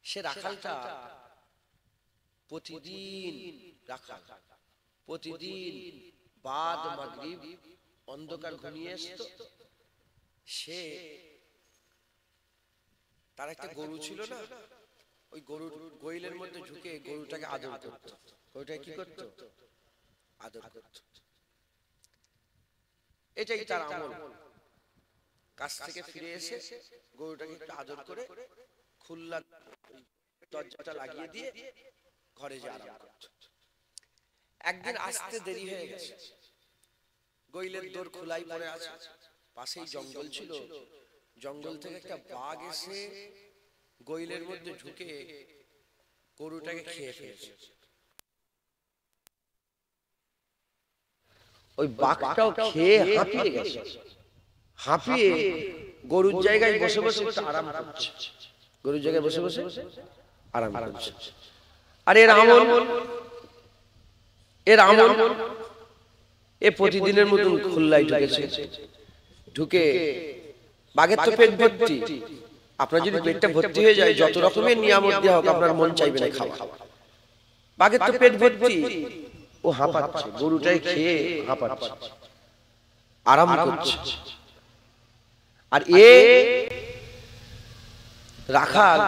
S1: সে রাখালটা প্রতিদিন বাদ মাগরিব অন্ধকার ঘনিয়ে আসতো, সে তার একটা গরু ছিল না, ওই গরুর গোইলের মধ্যে ঢুকে গরুটাকে আদর করত। গরুটাকে কি করত? আদর করত। এটাই তার আমল। কাজ থেকে ফিরে এসে গরুটাকে একটু আদর করে খুল্লা দরজাটা লাগিয়ে দিয়ে ঘরে যে আরাম করত। একদিন আসতে দেরি হয়ে গেছে, গইলের দোর খোলাই পড়ে আছে, পাশেই জঙ্গল ছিল, জঙ্গল থেকে একটা বাঘ এসে গইলের মধ্যে ঢুকে গরুটাকে খেয়ে ফেলেছে। ওই বাঘটাও খেয়ে হাঁপিয়ে গেছে, হাঁপিয়ে গরুর জায়গায় বসে বসে আরাম করছে, গরুর জায়গায় বসে বসে আরাম করছে। আর এর আমল এ প্রতিদিনের মতন খুলনায় ঢুকেছে, ঢুকে বাঘের তো পেট ভর্তি, আপনার যদি পেটটা ভর্তি হয়ে যায় যত রকমের নিয়ামত দেওয়া হোক আপনার মন চাইবে না খাওয়া। বাঘের তো পেট ভর্তি, ও হাঁপাচ্ছে, গরুটাই খেয়ে হাঁপাচ্ছে, আরাম করছে। আর এ রাখাল